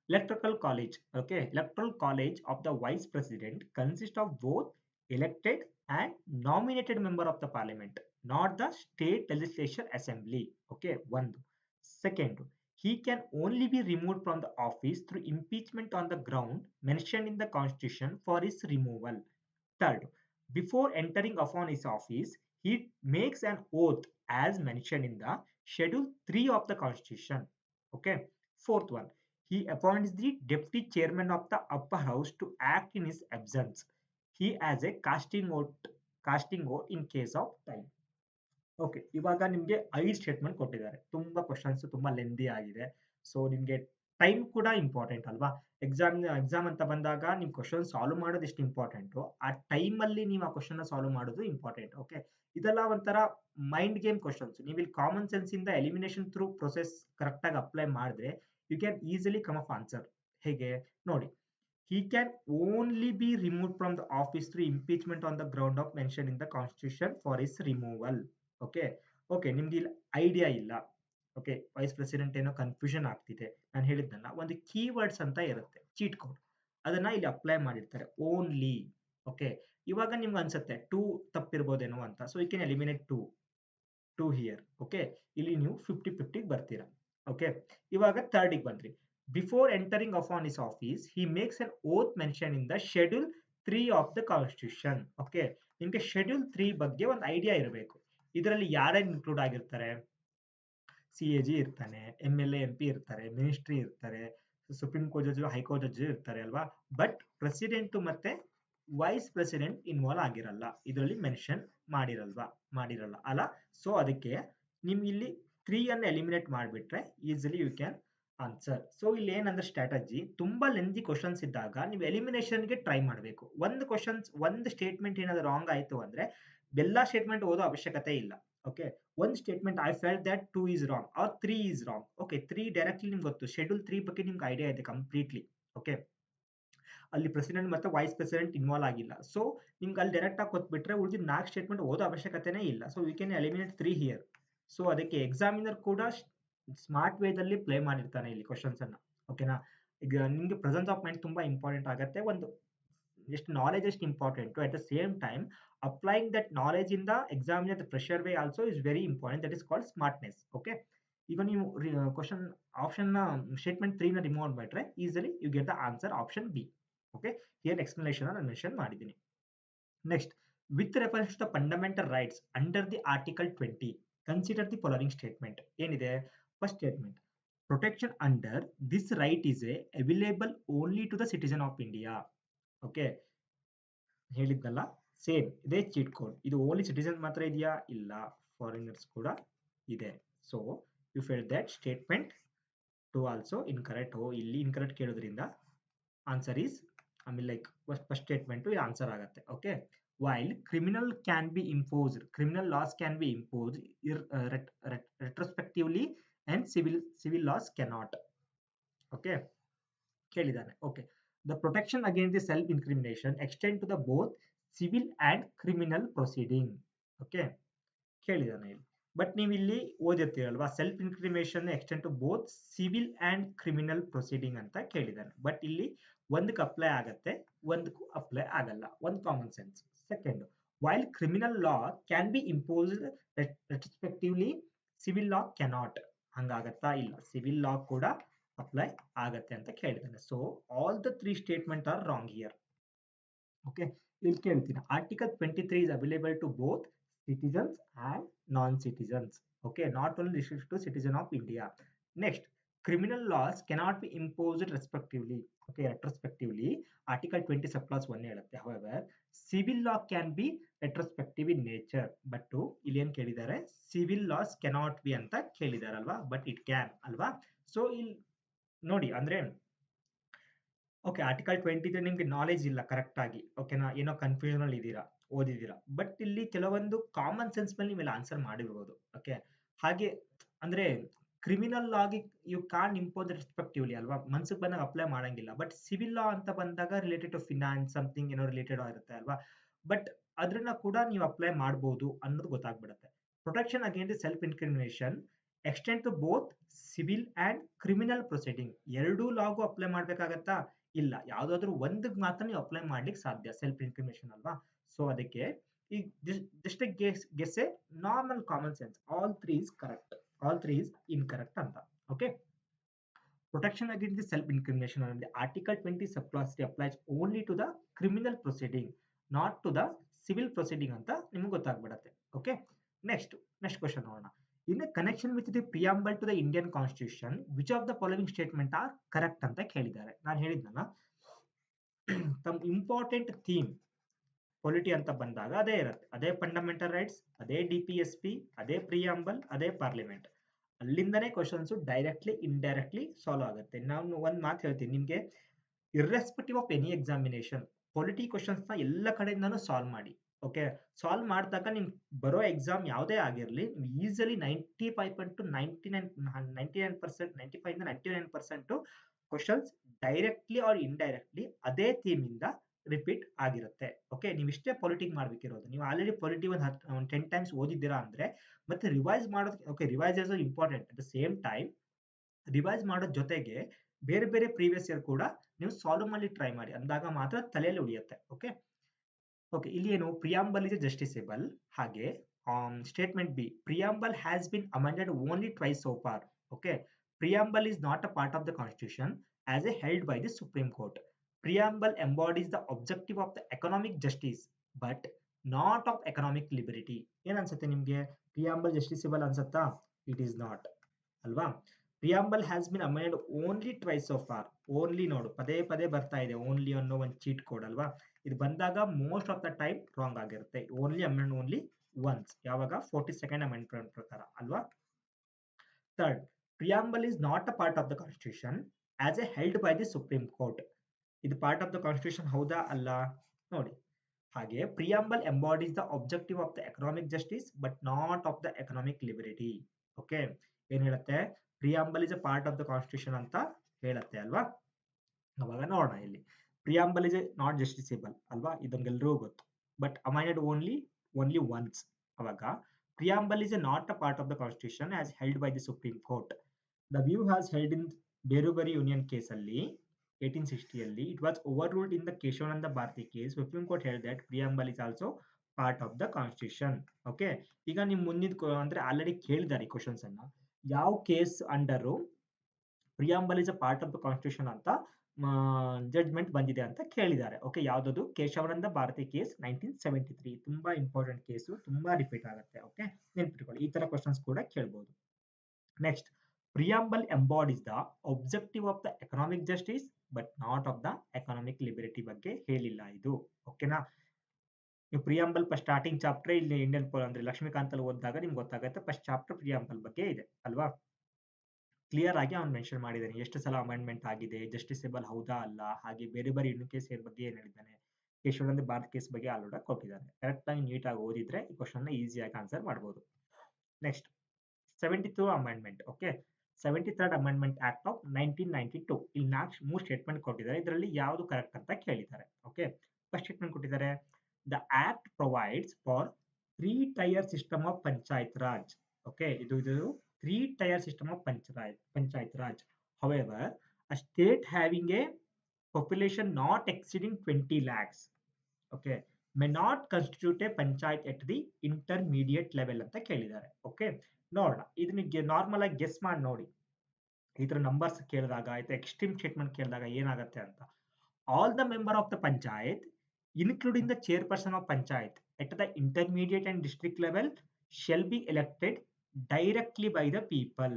Electrical college. Okay, electoral college of the vice president consist of both elected and nominated member of the parliament, not the state legislature assembly. Okay, one. Second, he can only be removed from the office through impeachment on the ground mentioned in the constitution for his removal. Third, before entering upon his office, he makes an oath as mentioned in the schedule 3 of the constitution. Okay. Fourth one, he appoints the deputy chairman of the upper house to act in his absence. He has a casting vote in case of time. Okay, ಇವಾಗ ನಿಮ್ಗೆ 5 statement ಕೊಟ್ಟಿದ್ದಾರೆ. ತುಂಬಾ questions ತುಂಬಾ lengthy ಆಗಿದೆ. So ನಿಮ್ಗೆ time ಕೂಡ important ಅಲ್ವಾ? Exam ಅಂತ ಬಂದಾಗ ನೀವು ಕ್ವಶನ್ ಸಾಲ್ವ್ ಮಾಡೋದು ಎಷ್ಟು ಇಂಪಾರ್ಟೆಂಟ್, ಆ ಟೈಮ್ ಅಲ್ಲಿ ನೀವು ಆ ಕ್ವಶನ್ ಸಾಲ್ವ್ ಮಾಡೋದು ಇಂಪಾರ್ಟೆಂಟ್. ಓಕೆ, ಇದೆಲ್ಲ ಒಂಥರ ಮೈಂಡ್ ಗೇಮ್ ಕ್ವಶನ್ಸ್. ನೀವು ಇಲ್ಲಿ ಕಾಮನ್ ಸೆನ್ಸ್ ಇಂದ ಎಲಿಮಿನೇಷನ್ ಥ್ರೂ ಪ್ರೊಸೆಸ್ ಕರೆಕ್ಟ್ ಆಗಿ ಅಪ್ಲೈ ಮಾಡಿದ್ರೆ you can easily come up answer. ಹೇಗೆ ನೋಡಿ, he can only be removed from the office through impeachment on the ground of mentioned in the constitution for his removal. Okay okay, ನಿಮ್ಗೆ ಇಲ್ಲಿ idea ಇಲ್ಲ. Okay, vice president ಏನೋ confusion ಆಗ್ತಿದೆ. ನಾನು ಹೇಳಿದ್ದಲ್ಲ, ಒಂದು ಕೀವರ್ಡ್ಸ್ ಅಂತ ಇರುತ್ತೆ, ಚೀಟ್ ಕೋಡ್, ಅದನ್ನ ಇಲ್ಲಿ ಅಪ್ಲೈ ಮಾಡಿರ್ತಾರೆ. ಓನ್ಲಿ. ಓಕೆ, ಇವಾಗ ನಿಮ್ಗೆ ಅನ್ಸುತ್ತೆ ಟೂ ತಪ್ಪಿರ್ಬೋದೇನೋ ಅಂತ. So you can eliminate two here. Okay, ಇಲ್ಲಿ ನೀವು 50-50 ಬರ್ತೀರಾ. ಓಕೆ, ಇವಾಗ ಥರ್ಡಿಗೆ ಬಂದ್ರಿ. Before entering upon his office he makes an oath mentioned in the schedule 3 of the constitution. Okay, ನಿಮ್ಗೆ ಶೆಡ್ಯೂಲ್ 3 ಬಗ್ಗೆ ಒಂದು ಐಡಿಯಾ ಇರಬೇಕು. ಇದರಲ್ಲಿ ಯಾರ್ಯಾರು ಇನ್ಕ್ಲೂಡ್ ಆಗಿರ್ತಾರೆ? CAG ಇರ್ತಾನೆ, MLA MP ಇರ್ತಾರೆ, ಮಿನಿಸ್ಟ್ರಿ ಇರ್ತಾರೆ, supreme court judge, high court judge ಇರ್ತಾರೆ ಅಲ್ವಾ? ಬಟ್ ಪ್ರೆಸಿಡೆಂಟ್ ಮತ್ತೆ ವೈಸ್ ಪ್ರೆಸಿಡೆಂಟ್ ಇನ್ವಾಲ್ವ್ ಆಗಿರಲ್ಲ, ಇದರಲ್ಲಿ ಮೆನ್ಷನ್ ಮಾಡಿರಲ್ಲ ಅಲ್ಲ. ಸೊ ಅದಕ್ಕೆ ನಿಮ್ಗೆ ಇಲ್ಲಿ 3 ಅನ್ನು ಎಲಿಮಿನೇಟ್ ಮಾಡಿಬಿಟ್ರೆ easily you can answer. So ಇಲ್ಲಿ ಏನಂದ್ರೆ ಸ್ಟ್ರಾಟಜಿ, ತುಂಬಾ ಲೆಂದಿ ಕ್ವಶನ್ಸ್ ಇದ್ದಾಗ ನೀವು ಎಲಿಮಿನೇಷನ್ಗೆ ಟ್ರೈ ಮಾಡಬೇಕು. ಒಂದು ಸ್ಟೇಟ್ಮೆಂಟ್ ಏನಾದ್ರು ರಾಂಗ್ ಆಯ್ತು ಅಂದ್ರೆ ಎಲ್ಲಾ ಸ್ಟೇಟ್ಮೆಂಟ್ ಓದೋ ಅವಶ್ಯಕತೆ ಇಲ್ಲ. ಓಕೆ, ಒಂದು statement I felt that 2 is wrong or 3 is wrong. Okay, 3 directly ನಿಮ್ಗೆ ಗೊತ್ತು, ಶೆಡ್ಯೂಲ್ 3 ಬಗ್ಗೆ ನಿಮ್ಗೆ ಐಡಿಯಾ ಇದೆ ಕಂಪ್ಲೀಟ್ಲಿ. ಓಕೆ, ಅಲ್ಲಿ ಪ್ರೆಸಿಡೆಂಟ್ ಮತ್ತೆ ವೈಸ್ ಪ್ರೆಸಿಡೆಂಟ್ ಇನ್ವಾಲ್ವ್ ಆಗಿಲ್ಲ. ಸೊ ನಿಮ್ಗೆ ಅಲ್ಲಿ ಡೈರೆಕ್ಟ್ ಆಗಿ ಕೊಟ್ಬಿಟ್ರೆ ಉಳಿದ 4 ಸ್ಟೇಟ್ಮೆಂಟ್ ಓದೋ ಅವಶ್ಯಕತೆನೇ ಇಲ್ಲ. So we can eliminate 3 here. So ಅದಕ್ಕೆ ಎಕ್ಸಾಮಿನರ್ ಕೂಡ ಸ್ಮಾರ್ಟ್ ವೇದಲ್ಲಿ ಪ್ಲೇ ಮಾಡಿರ್ತಾನೆ ಇಲ್ಲಿ ಕ್ವಶನ್ಸ್ ಅನ್ನ. ಓಕೆನಾ? ಈಗ ನಿಮ್ಗೆ ಪ್ರೆಸೆನ್ಸ್ ಆಫ್ ಮೈಂಡ್ ತುಂಬಾ ಇಂಪಾರ್ಟೆಂಟ್ ಆಗುತ್ತೆ. ಒಂದು ಎಷ್ಟು ನಾಲೆಜ್ ಎಷ್ಟು important, at the same time applying that knowledge in the examiner the pressure way also is very important. That is called smartness. Okay, ಈಗ ನೀವು ಕ್ವಶನ್ ಆಪ್ಷನ್ ಸ್ಟೇಟ್ಮೆಂಟ್ 3 ನ remove ಮಾಡಿಬಿಟ್ರೆ easily you get the answer option B. Okay, here explanation ನಾನು mention ಮಾಡಿದ್ದೀನಿ. Next, with reference to the fundamental rights under the article 20 consider the following statement. ಏನಿದೆ? First statement, protection under this right is available only to the citizen of India. Okay, ಹೇಳಿದ್ನಲ್ಲ same ಇದೇ cheat code. ಇದು only citizen ಮಾತ್ರ ಇದೆಯಾ? ಇಲ್ಲ, foreigners ಕೂಡ ಇದೆ. So you feel that statement 2 also incorrect. ಇಲ್ಲಿ ಇನ್ಕರೆಕ್ಟ್ ಕೇಳೋದ್ರಿಂದ ಆನ್ಸರ್ ಈಸ್, ಆಮೇಲೆ ಲೈಕ್ ಫಸ್ಟ್ ಸ್ಟೇಟ್ಮೆಂಟ್ ಇದು ಆನ್ಸರ್ ಆಗುತ್ತೆ. Okay, while criminal laws can be imposed retrospectively and civil laws cannot. Okay, ಕೇಳಿದಾನೆ. Okay, the protection against the self incrimination extend to the both civil and criminal proceeding. Okay, ಕೇಳಿದಾನೆ ಇಲ್ಲಿ. But ನೀವು ಇಲ್ಲಿ ಓದಿರ್ತೀರಲ್ವಾ, self incrimination extend to both civil and criminal proceeding ಅಂತ ಕೇಳಿದಾನೆ. But ಇಲ್ಲಿ ಒಂದಕ್ಕೆ ಅಪ್ಲೈ ಆಗತ್ತೆ, ಒಂದಕ್ಕೂ ಅಪ್ಲೈ ಆಗಲ್ಲ. ಒಂದು common sense. Second, while criminal law can be imposed retrospectively, civil law cannot. ಹಂಗಾಗತ್ತಾ? ಇಲ್ಲ, ಸಿವಿಲ್ ಲಾ ಕೂಡ ಅಪ್ಲೈ ಆಗತ್ತೆ ಅಂತ ಕೇಳಿದಾನೆ. So all the 3 statement are wrong here. Okay, ಇಲ್ಲಿ ಕೇಳ್ತೀನಿ, article 23 is available to both citizens and non-citizens. Okay, not only restricted to citizen of India. Next, criminal laws cannot be imposed respectively. Okay, retrospectively, article 20 subclause 1 ಹೇಳುತ್ತೆ. However, civil law can be retrospective in nature. But ಇಲ್ಲಿ ಏನು ಕೇಳಿದ್ದಾರೆ? Civil laws cannot be ಅಂತ ಕೇಳಿದಾರಲ್ವಾ? But it can ಅಲ್ವಾ? So ಇಲ್ಲಿ ನೋಡಿ, ಅಂದ್ರೆ okay, article 23 ನಿಮ್ಗೆ ನಾಲೆಜ್ ಇಲ್ಲ ಕರೆಕ್ಟ್ ಆಗಿ. ಓಕೆನಾ? ಏನೋ ಕನ್ಫ್ಯೂಷನ್ ಅಲ್ಲಿ ಇದ್ದೀರಾ, ಓದಿದ್ದೀರಾ. ಬಟ್ ಇಲ್ಲಿ ಕೆಲವೊಂದು ಕಾಮನ್ ಸೆನ್ಸ್ ಮೇಲೆ ನೀವೆಲ್ಲ ಆನ್ಸರ್ ಮಾಡಿರ್ಬೋದು. ಓಕೆ, ಹಾಗೆ ಅಂದ್ರೆ ಕ್ರಿಮಿನಲ್ ಲಾಗಿ ಯು ಕಾನ್ ಇಂಪೋಸ್ ರೆಸ್ಪೆಕ್ಟಿವ್ಲಿ ಅಲ್ವಾ, ಮನ್ಸಿಗೆ ಬಂದಾಗ ಅಪ್ಲೈ ಮಾಡಂಗಿಲ್ಲ. ಬಟ್ ಸಿವಿಲ್ ಲಾ ಅಂತ ಬಂದಾಗ ರಿಲೇಟೆಡ್ ಟು ಫಿನಾನ್ಸ್ ಸಮಥಿಂಗ್ ಏನೋ ರಿಲೇಟೆಡ್ ಆಗಿರುತ್ತೆ ಅಲ್ವಾ. ಬಟ್ ಅದನ್ನ ಕೂಡ ನೀವು ಅಪ್ಲೈ ಮಾಡಬಹುದು ಅನ್ನೋದು ಗೊತ್ತಾಗ್ಬಿಡುತ್ತೆ. Protection against self incrimination extend to both civil and criminal proceeding. ಎರಡೂ ಲಾಗೂ ಅಪ್ಲೈ ಮಾಡ್ಬೇಕಾಗತ್ತಾ? ಇಲ್ಲ, ಯಾವ್ದಾದ್ರು ಒಂದಕ್ಕೆ ಮಾತ್ರ ನೀವು ಅಪ್ಲೈ ಮಾಡ್ಲಿಕ್ಕೆ ಸಾಧ್ಯ, ಸೆಲ್ಫ್ ಇನ್ಕ್ರಿಮಿನೇಷನ್ ಅಲ್ವಾ. ಸೊ ಅದಕ್ಕೆ ಈ just guess A normal common sense, all three is correct, all three is incorrect ಅಂತ. Okay, protection against the self incrimination under article 20 subclause 3 applies only to the criminal proceeding, not to the civil proceeding ಅಂತ ನಿಮಗೆ ಗೊತ್ತಾಗ್ಬಿಡುತ್ತೆ. Okay, next question ನೋಡೋಣ. In a connection with the preamble to the Indian constitution, which of the following statement are correct ಅಂತ ಕೇಳಿದ್ದಾರೆ. ನಾನು ಹೇಳಿದ್ನಲ್ಲ, some important theme polity ಅಂತ ಬಂದಾಗ ಅದೇ ಇರುತ್ತೆ, ಅದೇ ಫಂಡಮೆಂಟಲ್ ರೈಟ್ಸ್, ಅದೇ DPSP, ಅದೇ ಪ್ರಿಯಾಂಬಲ್, ಅದೇ ಪಾರ್ಲಿಮೆಂಟ್. ಅಲ್ಲಿಂದನೇ ಕ್ವಶನ್ಸ್ ಡೈರೆಕ್ಟ್ಲಿ ಇಂಡೈರೆಕ್ಟ್ಲಿ ಸಾಲ್ವ್ ಆಗುತ್ತೆ. ನಾನು ಒಂದ್ ಮಾತು ಹೇಳ್ತೀನಿ ನಿಮ್ಗೆ, irrespective of any examination polity questions ನ ಎಲ್ಲ ಕಡೆಯಿಂದನೂ ಸಾಲ್ವ್ ಮಾಡಿ. ಓಕೆ, ಸಾಲ್ವ್ ಮಾಡಿದಾಗ ನಿಮ್ಗೆ ಬರೋ ಎಕ್ಸಾಮ್ ಯಾವುದೇ ಆಗಿರಲಿ, easily 95% to 99% questions directly R indirectly ಅದೇ ಥೀಮ್ ಇಂದ ರಿಪೀಟ್ ಆಗಿರುತ್ತೆ. ಓಕೆ, ನೀವು ಇಷ್ಟೇ ಪೊಲಿಟಿಕ್ ಮಾಡ್ಬೇಕಿರೋದು. ನೀವು ಆಲ್ರೆಡಿ ಪೊಲಿಟಿ ಒಂದು 10 ಟೈಮ್ಸ್ ಓದಿದ್ದೀರಾ ಅಂದ್ರೆ ಮತ್ತೆ ರಿವೈಸ್ ಮಾಡೋದು. Okay, revise is important. At the same time revise ಮಾಡೋದ್ ಜೊತೆಗೆ ಬೇರೆ ಬೇರೆ ಪ್ರೀವಿಯಸ್ ಇಯರ್ ಕೂಡ ನೀವು ಸಾಲ್ವ್ ಮಾಡಿ ಟ್ರೈ ಮಾಡಿ, ಅಂದಾಗ ಮಾತ್ರ ತಲೆಯಲ್ಲಿ ಉಳಿಯುತ್ತೆ. ಓಕೆ ಓಕೆ, ಇಲ್ಲಿ ಏನು ಪ್ರಿಯಾಂಬಲ್ ಇಸ್ ಜಸ್ಟಿಸೇಬಲ್. ಹಾಗೆ statement B, preamble has been amended only twice so far. Okay, preamble is not a part of the constitution as a held by the Supreme Court. Preamble embodies the objective of the economic justice but not of economic liberty. ಏನ್ ಅನ್ಸುತ್ತೆ ನಿಮ್ಗೆ? Preamble ಜಸ್ಟಿಸೇಬಲ್ ಅನ್ಸುತ್ತಾ? It is not ಅಲ್ವಾ. Preamble has been amended only twice so for. Only ನೋಡು, ಪದೇ ಪದೇ ಬರ್ತಾ ಇದೆ ಓನ್ಲಿ ಅನ್ನೋ ಒಂದು ಚೀಟ್ ಕೋಡ್ ಅಲ್ವಾ. ಇದು ಬಂದಾಗ most of the time wrong ಆಗಿರುತ್ತೆ. ಓನ್ಲಿ ಅಮೆಂಡ್ ಓನ್ಲಿ ಒನ್ಸ್, ಯಾವಾಗ 42nd ಅಮೆಂಡ್ಮೆಂಟ್ ಪ್ರಕಾರ ಅಲ್ವಾ. Third, preamble is not a part of the constitution as a held by the Supreme Court. ಇದು ಪಾರ್ಟ್ ಆಫ್ ದ ಕಾನ್ಸ್ಟಿಟ್ಯೂಷನ್ ಹೌದಾ ಅಲ್ಲ ನೋಡಿ. ಹಾಗೆ preamble embodies the objective of the economic justice but not of the economic liberty. Okay, ಏನ್ ಹೇಳುತ್ತೆ? Preamble is a part of the constitution ಅಂತ ಹೇಳುತ್ತೆ ಅಲ್ವಾ. ಅವಾಗ ನೋಡೋಣ, ಇಲ್ಲಿ ಪ್ರಿಯಾಂಬಲ್ ಇಸ್ ನಾಟ್ ಜಸ್ಟಿಸೇಬಲ್ ಅಲ್ವಾ, ಇದೊಂದೆಲ್ಲರೂ ಗೊತ್ತು. But amended only once. ಅವಾಗ preamble is not a part of the constitution as held by the Supreme Court. The view has held in Berubari union case ಅಲ್ಲಿ 1860 ಅಲ್ಲಿ it was overruled in the Kesavananda Bharati case. Supreme Court held that preamble is also part of the constitution. Okay, ಈಗ ನಿಮ್ ಮುಂದಿನ ಅಂದ್ರೆ already ಕೇಳಿದ್ದಾರೆ ಈ questions ಅನ್ನ, ಯಾವ case under preamble is a part of the constitution ಅಂತ ಜಡ್ಜ್ಮೆಂಟ್ ಬಂದಿದೆ ಅಂತ ಕೇಳಿದ್ದಾರೆ. ಓಕೆ, ಯಾವ್ದದು? ಕೇಶವಾನಂದ ಭಾರತಿ ಕೇಸ್ 1973. ತುಂಬಾ ಇಂಪಾರ್ಟೆಂಟ್ ಕೇಸು, ತುಂಬಾ ರಿಪೀಟ್ ಆಗುತ್ತೆ. ಓಕೆ, ನೆನ್ಪಿಟ್ಕೊಳ್ಳಿ, ಈ ತರ ಕ್ವಶನ್ಸ್ ಕೂಡ ಕೇಳ್ಬೋದು. Next, preamble embodies the objective of the economic justice but not of the economic liberty ಬಗ್ಗೆ ಹೇಳಿಲ್ಲ ಇದು. ಓಕೆನಾ? ನೀವು ಪ್ರಿಯಾಂಬಲ್ ಫಸ್ಟ್ ಸ್ಟಾರ್ಟಿಂಗ್ ಚಾಪ್ಟರ್ ಇಲ್ಲಿ ಇಂಡಿಯನ್ ಅಂದ್ರೆ ಲಕ್ಷ್ಮೀಕಾಂತ್ ಅಲ್ಲಿ ಓದಿದಾಗ ನಿಮ್ಗೆ ಗೊತ್ತಾಗುತ್ತೆ. ಫಸ್ಟ್ ಚಾಪ್ಟರ್ ಪ್ರಿಯಾಂಬಲ್ ಬಗ್ಗೆ ಇದೆ ಅಲ್ವಾ. ಕ್ಲಿಯರ್ ಆಗಿ ಅವ್ನು ಮೆನ್ಷನ್ ಮಾಡಿದ್ದಾನೆ ಎಷ್ಟು ಸಲ ಅಮೆಂಡ್ಮೆಂಟ್ ಆಗಿದೆ, ಜಸ್ಟಿಸೇಬಲ್ ಹೌದಾ ಅಲ್ಲ, ಹಾಗೆ ಬೇರೆ ಬೇರೆ ಯೂನಿಯನ್ ಕೇಸ್ ಬಗ್ಗೆ ಏನ್ ಹೇಳಿದ್ದಾನೆ, ಕೇಶವಾನಂದ ಭಾರತ್ ಕೇಸ್ ಬಗ್ಗೆ ಆಲ್ರೆಡಿ ಕೊಟ್ಟಿದ್ದಾನೆ. ಕರೆಕ್ಟ್ ಆಗಿ ನೀಟಾಗಿ ಓದಿದ್ರೆ ಈ ಕ್ವಶನ್ ನ ಈಸಿಯಾಗಿ ಆನ್ಸರ್ ಮಾಡಬಹುದು. Next, 72 amendment. Okay, 73rd amendment act of 1992. ಇಲ್ಲಿ 3 ಸ್ಟೇಟ್ಮೆಂಟ್ ಕೊಟ್ಟಿದ್ದಾರೆ, ಇದರಲ್ಲಿ ಯಾವುದು ಕರೆಕ್ಟ್ ಅಂತ ಕೇಳಿದ್ದಾರೆ. ಓಕೆ, ಫಸ್ಟ್ ಸ್ಟೇಟ್ಮೆಂಟ್ ಕೊಟ್ಟಿದ್ದಾರೆ, the act provides for 3-tier system of panchayat Raj. Okay, ಇದು 3-tier system of Panchayat Raj. However, a state having a population not exceeding 20 lakhs, okay, may not constitute a panchayat at the intermediate level ಅಂತ ಕೇಳಿದ್ದಾರೆ. Okay, ನೋಡೋಣ, ಇದನ್ನ normal ಆಗಿ guess ಮಾಡಿ ನೋಡಿ. ಈ ತರ ನಂಬರ್ಸ್ ಕೇಳಿದಾಗ ಆಯ್ತಾ, ಎಕ್ಸ್ಟ್ರೀಮ್ ಸ್ಟೇಟ್ಮೆಂಟ್ ಕೇಳಿದಾಗ ಏನಾಗುತ್ತೆ ಅಂತ. All the member of the panchayat including the chairperson of panchayat at the intermediate and district level shall be elected directly by the people.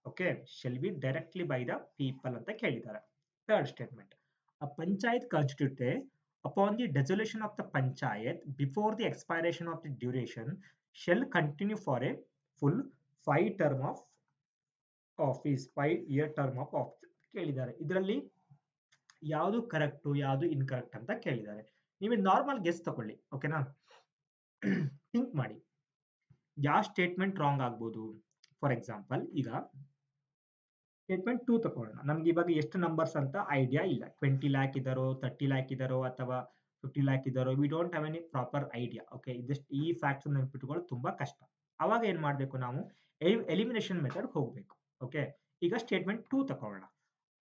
Okay, shall be directly by the people ಅಂತ ಕೇಳಿದ್ದಾರೆ. Third statement, a panchayat constituted upon the dissolution of the panchayat before the expiration of the duration shall continue for a full 5 term of office, 5-year term of office ಕೇಳಿದ್ದಾರೆ. ಇದರಲ್ಲಿ ಯಾವುದು correct ಯಾವುದು incorrect ಅಂತ ಕೇಳಿದ್ದಾರೆ. ನೀವು normal guess ತಗೊಳ್ಳಿ. ಓಕೆನಾ, think ಮಾಡಿ ಯಾವ ಸ್ಟೇಟ್ಮೆಂಟ್ ರಾಂಗ್ ಆಗ್ಬೋದು. ಫಾರ್ ಎಕ್ಸಾಂಪಲ್, ಈಗ ಸ್ಟೇಟ್ಮೆಂಟ್ 2 ತಗೊಳ್ಳೋಣ. ನಮ್ಗೆ ಇವಾಗ ಎಷ್ಟು ನಂಬರ್ಸ್ ಅಂತ ಐಡಿಯಾ ಇಲ್ಲ. 20 ಲ್ಯಾಕ್ ಇದಾರೋ, 30 ಲ್ಯಾಕ್ ಇದಾರೋ ಅಥವಾ 50 ಲ್ಯಾಕ್ ಇದಾರೋ, we don't have any proper idea. Okay, ಇದಷ್ಟು ಈ ಫ್ಯಾಕ್ಟ್ಸ್ ನೆನಪಿಟ್ಕೊಳ್ಳೋದು ತುಂಬಾ ಕಷ್ಟ. ಅವಾಗ ಏನ್ ಮಾಡ್ಬೇಕು ನಾವು? ಎಲಿಮಿನೇಷನ್ ಮೆಥಡ್ ಹೋಗ್ಬೇಕು. ಓಕೆ, ಈಗ ಸ್ಟೇಟ್ಮೆಂಟ್ 2 ತಗೊಳ್ಳೋಣ.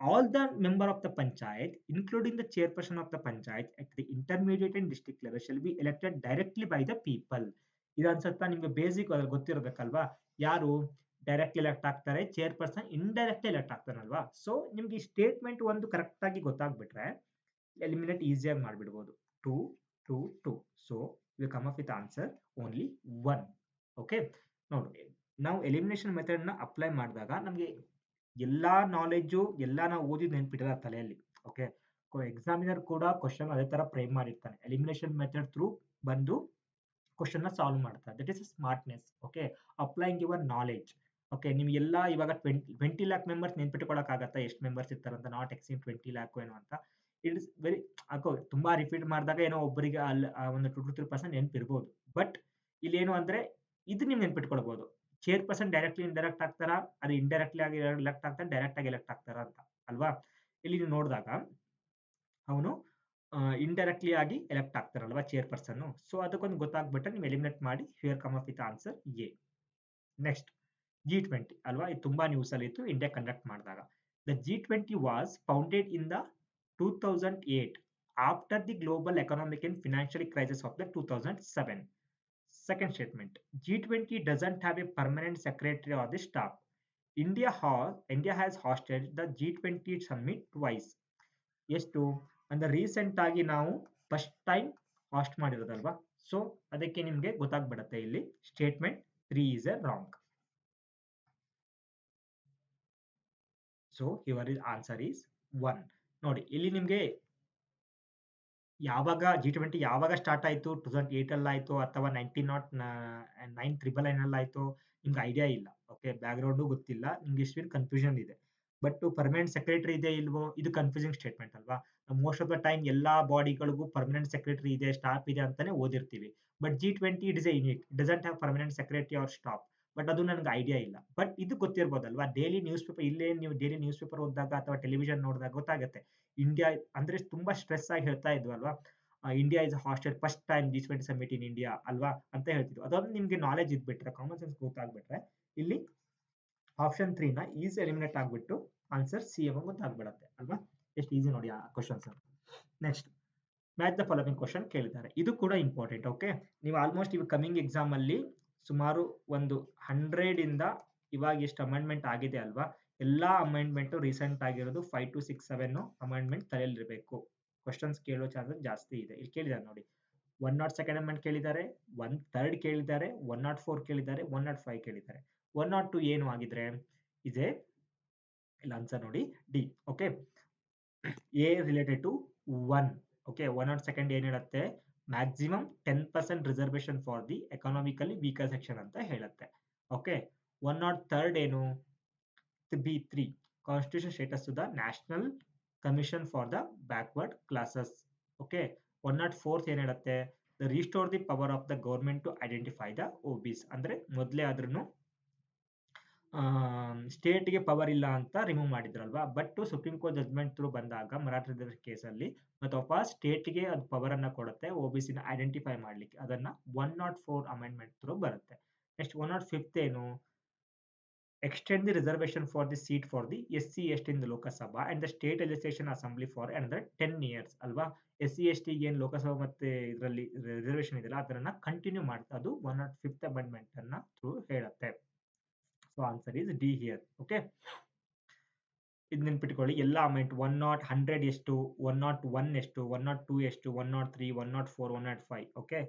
All the member of the panchayat, including the chairperson of the panchayat at the intermediate and district level, shall be elected directly by the people. ಇದೊಂದು ಸ್ವಲ್ಪ ನಿಮ್ಗೆ ಬೇಸಿಕ್ ಗೊತ್ತಿರಬೇಕಲ್ವಾ? ಯಾರು ಡೈರೆಕ್ಟ್ ಎಲೆಕ್ಟ್ ಆಗ್ತಾರೆ, chairperson indirect elect ಆಗ್ತಾನಲ್ವಾ? So ನಿಮ್ಗೆ ಈ statement ಒಂದು correct ಆಗಿ ಗೊತ್ತಾಗ್ಬಿಟ್ರೆ eliminate ಈಸಿಯಾಗಿ ಮಾಡ್ಬಿಡ್ಬೋದು. 2 2 2. So will come up with answer only 1. Okay, ನೋಡಿ ನಾವು ಎಲಿಮಿನೇಷನ್ ಮೆಥಡ್ ನ ಅಪ್ಲೈ ಮಾಡಿದಾಗ ನಮ್ಗೆ ಎಲ್ಲಾ ನಾಲೆಡ್ಜು ಎಲ್ಲ ನಾವು ಓದಿದ್ ನೆನ್ಪಿಟ್ಟಿಲ್ಲ ತಲೆಯಲ್ಲಿ. ಓಕೆ, ಎಕ್ಸಾಮಿನರ್ ಕೂಡ ಕ್ವಶನ್ ಅದೇ ತರ ಫ್ರೇಮ್ ಮಾಡಿರ್ತಾನೆ. ಎಲಿಮಿನೇಷನ್ ಮೆಥಡ್ ಥ್ರೂ ಬಂದು ಕ್ವಶನ್ ನ ಸಾಲ್ವ್ ಮಾಡ್ತಾರೆ. That is smartness. Okay, applying your knowledge. Okay, ನಿಮ್ಗೆಲ್ಲ ಇವಾಗ 20 ಲ್ಯಾಕ್ ಮೆಂಬರ್ಸ್ ನೆನ್ಪಿಟ್ಕೊಳಕ್ ಆಗತ್ತಾ ಎಷ್ಟು ಮೆಂಬರ್ಸ್ ಇರ್ತಾರಂತ? ನಾಟ್ ಎಕ್ಸಿಂಗ್ 20 ಲ್ಯಾಕ್ ಏನೋ ಅಂತ. ಇಟ್ ಇಸ್ ವೆರಿ ತುಂಬಾ ರಿಪೀಟ್ ಮಾಡಿದಾಗ ಏನೋ ಒಬ್ಬರಿಗೆ ಅಲ್ಲಿ ಒಂದು 2-3% ನೆನ್ಪಿರ್ಬೋದು. ಬಟ್ ಇಲ್ಲಿ ಏನು ಅಂದ್ರೆ ಇದು ನೀವು ನೆನ್ಪಿಟ್ಕೊಳ್ಬಹುದು. ಚೇರ್ಪರ್ಸನ್ ಡೈರೆಕ್ಟ್ಲಿ ಇಂಡೈರೆಕ್ಟ್ ಆಗ್ತಾರಾ, ಅದು ಇಂಡೈರೆಕ್ಟ್ಲಿ ಆಗಿ ಎಲೆಕ್ಟ್ ಆಗ್ತಾರೆ, ಡೈರೆಕ್ಟ್ ಆಗಿ ಎಲೆಕ್ಟ್ ಆಗ್ತಾರ ಅಂತ ಅಲ್ವಾ? ಇಲ್ಲಿ ನೀವು ನೋಡಿದಾಗ ಅವನು ಇಂಡೈರೆಕ್ಟ್ಲಿ ಆಗಿ ಎಲೆಕ್ಟ್ ಆಗ್ತಾರಲ್ವಾ ಚೇರ್ಪರ್ಸನ್. ಸೊ ಅದಕ್ಕೊಂದು ಗೊತ್ತಾಗ್ಬಿಟ್ರೆ ನೀವು ಎಲಿಮಿನೇಟ್ ಮಾಡಿ here come up with answer A. Next G20 ಅಲ್ವಾ? ಇದು ತುಂಬಾ ನ್ಯೂಸ್ ಅಲ್ಲಿ ಇತ್ತು ಇಂಡಿಯಾ ಕಂಡಕ್ಟ್ ಮಾಡಿದಾಗ. The G20 was founded in the 2008 after the global economic and financial crisis of the 2007. Second statement, G20 doesn't have a permanent secretary or the staff. India has hosted the G20 summit twice. ಎಷ್ಟು ಅಂದ್ರೆ recent ಆಗಿ ನಾವು first time hoist ಮಾಡಿರೋದಲ್ವಾ? So ಅದಕ್ಕೆ ನಿಮ್ಗೆ ಗೊತ್ತಾಗ್ಬಿಡತ್ತೆ ಇಲ್ಲಿ statement 3 is a wrong. So your answer is 1. ನೋಡಿ ಇಲ್ಲಿ ನಿಮ್ಗೆ ಯಾವಾಗ G20 ಯಾವಾಗ ಸ್ಟಾರ್ಟ್ ಆಯ್ತು? 2008 ಅಲ್ಲಿ ಆಯ್ತು ಅಥವಾ 1909 ಅಲ್ಲಿ ಆಯ್ತು? ನಿಮ್ಗೆ ಐಡಿಯಾ ಇಲ್ಲ. ಓಕೆ, ಬ್ಯಾಕ್ ಗ್ರೌಂಡ್ ಗೊತ್ತಿಲ್ಲ, ನಿಮ್ಗೆ ಇಷ್ಟು ಕನ್ಫ್ಯೂಷನ್ ಇದೆ. ಬಟ್ ಪರ್ಮನೆಂಟ್ ಸೆಕ್ರೆಟರಿ ಇದೆ ಇಲ್ವೋ, ಇದು ಕನ್ಫ್ಯೂಸಿಂಗ್ ಸ್ಟೇಟ್ಮೆಂಟ್ ಅಲ್ವಾ? ಮೋಸ್ಟ್ ಆಫ್ ದ ಟೈಮ್ ಎಲ್ಲಾ ಬಾಡಿಗಳಿಗೂ ಪರ್ಮನೆಂಟ್ ಸೆಕ್ರೆಟರಿ ಇದೆ, ಸ್ಟಾಫ್ ಇದೆ ಅಂತಾನೆ ಓದಿರ್ತೀವಿ. But G20 it is a unit, doesn't have permanent secretary or staff. But ಅದು ನನಗೆ ಐಡಿಯಾ ಇಲ್ಲ. ಬಟ್ ಇದು ಗೊತ್ತಿರ್ಬೋದಲ್ವಾ? ಡೈಲಿ ನ್ಯೂಸ್ ಪೇಪರ್, ಇಲ್ಲೇ ನೀವು ಡೈಲಿ ನ್ಯೂಸ್ ಪೇಪರ್ ಓದಿದಾಗ ಅಥವಾ ಟೆಲಿವಿಷನ್ ನೋಡಿದಾಗ ಗೊತ್ತಾಗುತ್ತೆ. ಇಂಡಿಯಾ ಅಂದ್ರೆ ತುಂಬಾ ಸ್ಟ್ರೆಸ್ ಆಗಿ ಹೇಳ್ತಾ ಇದ್ವಲ್ವಾ? India is hosted first time G20 summit in India ಅಲ್ವಾ ಅಂತ ಹೇಳ್ತಿದ್ವಿ. ಅದೊಂದು ನಿಮ್ಗೆ ನಾಲೆಜ್ ಇದ್ಬಿಟ್ರೆ, ಕಾಮನ್ ಸೆನ್ಸ್ ಗೊತ್ತಾಗ್ಬಿಟ್ರೆ ಇಲ್ಲಿ ಆಪ್ಷನ್ 3 ನ ಈಸಿ ಎಲಿಮಿನೇಟ್ ಆಗ್ಬಿಟ್ಟು ಆನ್ಸರ್ ಸಿ ಅವಾಗ ಗೊತ್ತಾಗ್ಬಿಡತ್ತೆ ಅಲ್ವಾ? ಎಷ್ಟು ಈಸಿ ನೋಡಿ ಆ questions. Next, match the following question ಕೇಳಿದ್ದಾರೆ. ಇದು ಕೂಡ ಇಂಪಾರ್ಟೆಂಟ್. ಓಕೆ, ನೀವು ಆಲ್ಮೋಸ್ಟ್ ಇವಾಗ ಕಮಿಂಗ್ ಎಕ್ಸಾಮ್ ಅಲ್ಲಿ ಸುಮಾರು ಒಂದು 100 ಇಂದ ಇವಾಗ ಎಷ್ಟು ಅಮೆಂಡ್ಮೆಂಟ್ ಆಗಿದೆ ಅಲ್ವಾ? ಎಲ್ಲಾ ಅಮೆಂಡ್ಮೆಂಟ್ ರೀಸೆಂಟ್ ಆಗಿರೋದು 5 to 6 7 ಅಮೆಂಡ್ಮೆಂಟ್ ತಲೆಯಲ್ಲಿರಬೇಕು. ಕ್ವಶನ್ಸ್ ಕೇಳೋ ಚಾನ್ಸಸ್ ಜಾಸ್ತಿ ಇದೆ. ಇಲ್ಲಿ ಕೇಳಿದ್ದಾರೆ ನೋಡಿ, 102 ಅಮೆಂಡ್ಮೆಂಟ್ ಕೇಳಿದ್ದಾರೆ, 1/3 ಕೇಳಿದ್ದಾರೆ, 104 ಕೇಳಿದ್ದಾರೆ, 105 ಕೇಳಿದ್ದಾರೆ. 102 ಏನು ಆಗಿದ್ರೆ ಇದೆ ಇಲ್ಲ ಆನ್ಸರ್ ನೋಡಿ D. Okay, A related to 1. Okay, 102 ಏನ್ ಹೇಳುತ್ತೆ? Maximum 10% reservation for the economically weaker section ಅಂತ ಹೇಳುತ್ತೆ. ಓಕೆ, 103 ಏನು? B3 constitution status to the National Commission for the Backward Classes. Okay, 104 ಏನ್ ಹೇಳುತ್ತೆ? Restore the power of the government to identify the OBs. ಅಂದ್ರೆ ಮೊದಲೇ ಆದ್ರೂ ಸ್ಟೇಟ್ಗೆ ಪವರ್ ಇಲ್ಲ ಅಂತ ರಿಮೂವ್ ಮಾಡಿದ್ರಲ್ವಾ? But Supreme Court judgement through ಬಂದಾಗ ಮರಾಠ ರಿಸರ್ವೇಶನ್ ಕೇಸಲ್ಲಿ ಮತ್ತೆ ವಾಪಸ್ ಸ್ಟೇಟ್ಗೆ ಅದು ಪವರ್ ಅನ್ನ ಕೊಡುತ್ತೆ OBC ನ ಐಡೆಂಟಿಫೈ ಮಾಡ್ಲಿಕ್ಕೆ. ಅದನ್ನ 104 ಅಮೆಂಡ್ಮೆಂಟ್ ಥ್ರೂ ಬರುತ್ತೆ. ನೆಕ್ಸ್ಟ್ 105 ಏನು? extend the reservation for the seat for the SC/ST in the Lok Sabha and the state legislation assembly for another 10 years ಅಲ್ವಾ? SC/ST ಏನು ಲೋಕಸಭಾ ಮತ್ತೆ ಇದರಲ್ಲಿ ರಿಸರ್ವೇಶನ್ ಇದೆಯಲ್ಲ ಅದನ್ನ ಕಂಟಿನ್ಯೂ ಮಾಡ್ತಾ ಅದು 105th ಅಮೆಂಡ್ಮೆಂಟ್ ಅನ್ನ ಥ್ರೂ ಹೇಳುತ್ತೆ. So answer is D here. Okay, ಇದು ನೆನ್ಪಿಟ್ಕೊಳ್ಳಿ. ಎಲ್ಲ ಅಮೆಂಟ್ 100 ಎಷ್ಟು, 101 ಎಷ್ಟು, 102 ಎಷ್ಟು, 103, 104, 105. ಓಕೆ,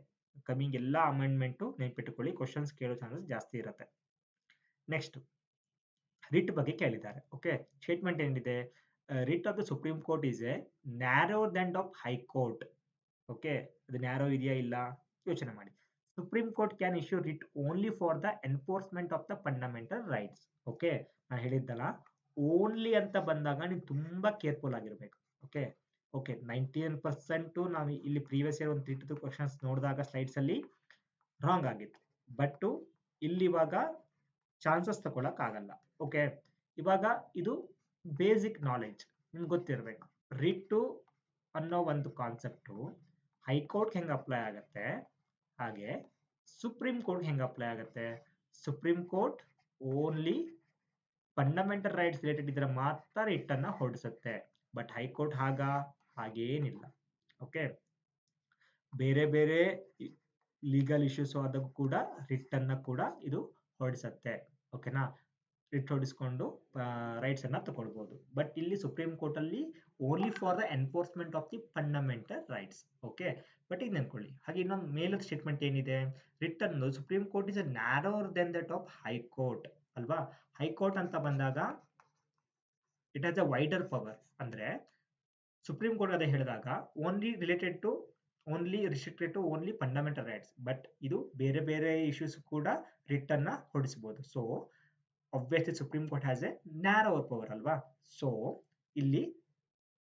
ಕಮಿಂಗ್ ಎಲ್ಲ ಅಮೆಂಡ್ಮೆಂಟ್ ನೆನ್ಪಿಟ್ಕೊಳ್ಳಿ. ಕ್ವಶನ್ಸ್ ಕೇಳೋ ಚಾನ್ಸಸ್ ಜಾಸ್ತಿ ಇರುತ್ತೆ. ನೆಕ್ಸ್ಟ್, ರಿಟ್ ಬಗ್ಗೆ ಕೇಳಿದ್ದಾರೆ. ಓಕೆ, ಸ್ಟೇಟ್ಮೆಂಟ್ ಏನಿದೆ? Writ of the supreme court is a narrow than of high court. Okay, ಅದು ನ್ಯಾರೋ ಇದೆಯಾ ಇಲ್ಲ ಯೋಚನೆ ಮಾಡಿ. Supreme court can issue writ only for the enforcement of the fundamental rights. Okay, ನಾನು ಹೇಳಿದ್ದಲ್ಲ, ಓನ್ಲಿ ಅಂತ ಬಂದಾಗ ನೀವು ತುಂಬಾ ಕೇರ್ಫುಲ್ ಆಗಿರ್ಬೇಕು. ಓಕೆ ಓಕೆ 91% ನಾವು ಇಲ್ಲಿ ಪ್ರೀವಿಯಸ್ ಇಯರ್ ಒಂದು 3 ಕ್ವಶನ್ಸ್ ನೋಡಿದಾಗ ಸ್ಲೈಡ್ಸ್ ಅಲ್ಲಿ ರಾಂಗ್ ಆಗಿತ್ತು. ಬಟ್ ಇಲ್ಲಿ ಇವಾಗ ಚಾನ್ಸಸ್ ತಗೊಳಕ್ ಆಗಲ್ಲ. ಓಕೆ, ಇವಾಗ ಇದು ಬೇಸಿಕ್ ನಾಲೆಡ್ಜ್ ನಿಮ್ಗೆ ಗೊತ್ತಿರಬೇಕು. ರಿಟ್ಟು ಅನ್ನೋ ಒಂದು ಕಾನ್ಸೆಪ್ಟು ಹೈಕೋರ್ಟ್ ಹೆಂಗೆ ಅಪ್ಲೈ ಆಗುತ್ತೆ, ಹಾಗೆ ಸುಪ್ರೀಂ ಕೋರ್ಟ್ ಹೆಂಗೆ ಅಪ್ಲೈ ಆಗುತ್ತೆ. Supreme court only fundamental rights related ಇದ್ರೆ ಮಾತ್ರ ರಿಟ್ ಅನ್ನ ಹೊರಡಿಸುತ್ತೆ. ಬಟ್ ಹೈಕೋರ್ಟ್ ಹಾಗೇನಿಲ್ಲ. ಓಕೆ, ಬೇರೆ ಬೇರೆ ಲೀಗಲ್ ಇಶ್ಯೂಸ್ ಆದಾಗ ಕೂಡ ರಿಟ್ ಅನ್ನ ಕೂಡ ಇದು ಹೊರಡಿಸುತ್ತೆ. ಓಕೆನಾ, ರಿಟ್ ಹೊಡಿಸ್ಕೊಂಡು ರೈಟ್ಸ್ ಅನ್ನ ತಗೊಳ್ಬಹುದು. ಬಟ್ ಇಲ್ಲಿ ಸುಪ್ರೀಂ ಕೋರ್ಟ್ ಅಲ್ಲಿ only for the enforcement of the fundamental rights. Okay, but ಈಗ ನೆನ್ಕೊಳ್ಳಿ. ಹಾಗೆ ಇನ್ನೊಂದು ಮೇಲದ ಸ್ಟೇಟ್ಮೆಂಟ್ ಏನಿದೆ, ರಿಟ್ ಅನ್ನು Supreme court is narrower than that of high court ಅಲ್ವಾ. ಹೈಕೋರ್ಟ್ ಅಂತ ಬಂದಾಗ it has a wider power. ಅಂದ್ರೆ ಸುಪ್ರೀಂ ಕೋರ್ಟ್ ಅದೇ ಹೇಳಿದಾಗ only related to only restricted to only fundamental rights. But ಇದು ಬೇರೆ ಬೇರೆ ಇಶ್ಯೂಸ್ ಕೂಡ ರಿಟ್ ಅನ್ನ ಹೊಡಿಸಬಹುದು. So obviously Supreme Court has a narrower power ಅಲ್ವಾ. ಸೊ ಇಲ್ಲಿ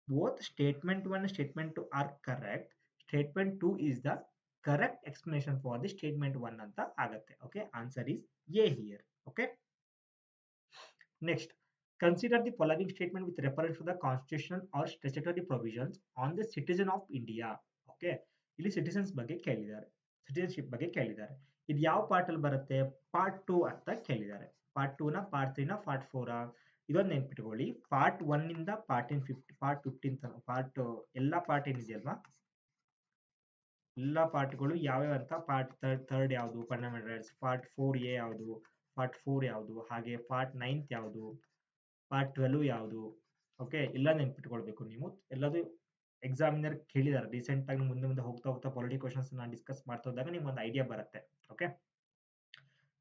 both statement 1 and statement 2 are correct. Statement 2 is the correct explanation for the statement 1 ಅಂತ ಆಗತ್ತೆ. Okay, answer is A here. Okay, next, consider the following statement with reference to the constitution or statutory provisions on the citizen of India. Okay, ಇಲ್ಲಿ citizens ಬಗ್ಗೆ ಕೇಳಿದ್ದಾರೆ, citizenship ಬಗ್ಗೆ ಕೇಳಿದ್ದಾರೆ. ಇದು ಯಾವ part ಅಲ್ಲಿ ಬರುತ್ತೆ, ಪಾರ್ಟ್ 2 ಅಂತ ಕೇಳಿದ್ದಾರೆ. ಪಾರ್ಟ್ 2 ನ, ಪಾರ್ಟ್ 3 ನ, ಪಾರ್ಟ್ 4 ಇದೊಂದು ನೆನ್ಪಿಟ್ಕೊಳ್ಳಿ. ಪಾರ್ಟ್ 1 ಇಂದ ಪಾರ್ಟ್ 15 ಪಾರ್ಟ್ ಎಲ್ಲಾ ಪಾರ್ಟ್ ಏನಿದೆಯಲ್ವಾ, ಎಲ್ಲಾ ಪಾರ್ಟ್ಗಳು ಯಾವ್ಯಾವ ಅಂತ, ಪಾರ್ಟ್ ಥರ್ಡ್ ಯಾವುದು ಫಂಡಮೆಂಟಲ್ ರೈಟ್ಸ್, ಪಾರ್ಟ್ 4A ಯಾವುದು, ಪಾರ್ಟ್ 4 ಯಾವುದು, ಹಾಗೆ ಪಾರ್ಟ್ 9 ಯಾವುದು, ಪಾರ್ಟ್ 12 ಯಾವುದು. ಓಕೆ, ಎಲ್ಲ ನೆನ್ಪಿಟ್ಕೊಳ್ಬೇಕು ನೀವು. ಎಲ್ಲದು ಎಕ್ಸಾಮಿನರ್ ಕೇಳಿದ್ದಾರೆ ರೀಸೆಂಟ್ ಆಗಿ. ಮುಂದೆ ಮುಂದೆ ಹೋಗ್ತಾ ಹೋಗ್ತಾ ಪೊಲಿಟಿಕಲ್ ಕ್ವಶನ್ಸ್ ನಾನು ಡಿಸ್ಕಸ್ ಮಾಡ್ತಾ ಹೋದಾಗ ನಿಮ್ಗೆ ಒಂದು ಐಡಿಯಾ ಬರುತ್ತೆ. Okay,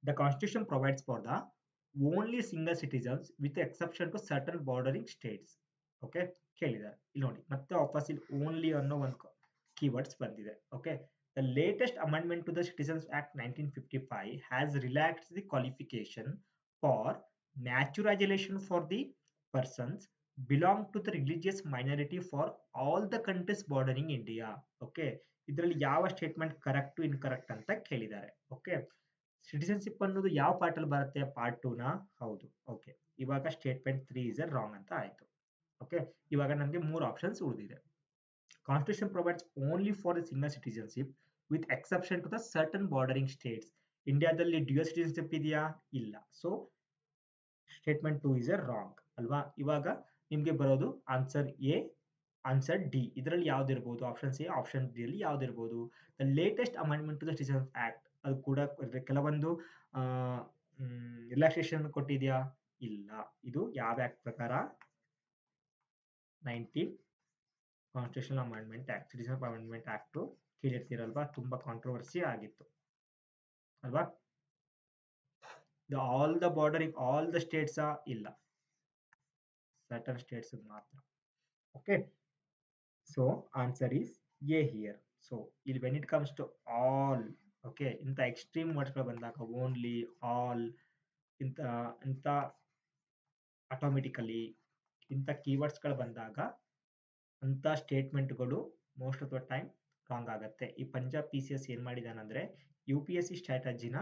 the constitution provides for the only single citizens with exception to certain bordering states. Okay, ಕೇಳಿದ್ದಾರೆ. ಇಲ್ಲಿ ನೋಡಿ, ಮತ್ತೆ ವಾಪಸ್ ಇಲ್ಲಿ ಓನ್ಲಿ ಅನ್ನೋ ಒಂದು ಕೀವರ್ಡ್ಸ್ ಬಂದಿದೆ. Okay, the latest amendment to the citizens act 1955 has relaxed the qualification for naturalisation for the persons belong to the religious minority for all the countries bordering India. Okay, ಇದರಲ್ಲಿ ಯಾವ statement correct incorrect ಅಂತ ಕೇಳಿದ್ದಾರೆ. Okay, citizenship ಅನ್ನೋದು ಯಾವ part ಅಲ್ಲಿ ಬರುತ್ತೆ, part 2 ನ. ಹೌದು. ಓಕೆ, ಇವಾಗ ಸ್ಟೇಟ್ಮೆಂಟ್ 3 ಇಸ್ ರಾಂಗ್ ಅಂತ ಆಯ್ತು. ಓಕೆ, ಇವಾಗ ನಮಗೆ 3 ಆಪ್ಷನ್ಸ್ ಉಳಿದಿದೆ. Constitution provides only for the single citizenship with exception to the certain bordering states. ಇಂಡಿಯಾದಲ್ಲಿ ಡ್ಯುಯಲ್ ಸಿಟಿಸನ್ಶಿಪ್ ಇದೆಯಾ, ಇಲ್ಲ. ಸೊ ಸ್ಟೇಟ್ಮೆಂಟ್ 2 ಇಸ್ ರಾಂಗ್ ಅಲ್ವಾ. ಇವಾಗ ನಿಮ್ಗೆ ಬರೋದು ಆನ್ಸರ್ ಎ, ಆನ್ಸರ್ ಡಿ. ಇದರಲ್ಲಿ ಯಾವ್ದಿರ್ಬೋದು, ಆಪ್ಷನ್ ಸಿ, ಆಪ್ಷನ್ ಡಿ ಅಲ್ಲಿ ಯಾವ್ದಿರ್ಬೋದು. The latest amendment to the citizens act, ಅದು ಕೂಡ ಕೆಲವೊಂದು ರಿಲ್ಯಾಕ್ಸೇಷನ್ ಕೊಟ್ಟಿದ್ಯಾ, ಇಲ್ಲ. ಇದು ಯಾವ ಆಕ್ಟ್ ಪ್ರಕಾರ, 19 constitutional amendment act, citizen amendment act ಕೇಳಿರ್ತೀರಲ್ವಾ, ತುಂಬಾ ಕಾಂಟ್ರವರ್ಸಿ ಆಗಿತ್ತು ಅಲ್ವಾ. All the bordering all the states ಇಲ್ಲ, ಸರ್ಟನ್ ಸ್ಟೇಟ್ಸ್ ಮಾತ್ರ. Okay, so answer is A here. So ಇಲ್ಲಿ when it comes to all, okay, ಇಂಥ ಎಕ್ಸ್ಟ್ರೀಮ್ ವರ್ಡ್ಸ್ಗಳು ಬಂದಾಗ ಓನ್ಲಿ, ಆಲ್, ಇಂಥ ಆಟೋಮೆಟಿಕಲಿ ಇಂಥ ಕೀವರ್ಡ್ಸ್ಗಳು ಬಂದಾಗ ಅಂತ ಸ್ಟೇಟ್ಮೆಂಟ್ಗಳು most of the time wrong ಆಗುತ್ತೆ. ಈ ಪಂಜಾಬ್ PCS ಏನ್ ಮಾಡಿದಾನಂದ್ರೆ UPSC ಸ್ಟ್ರಾಟಜಿನ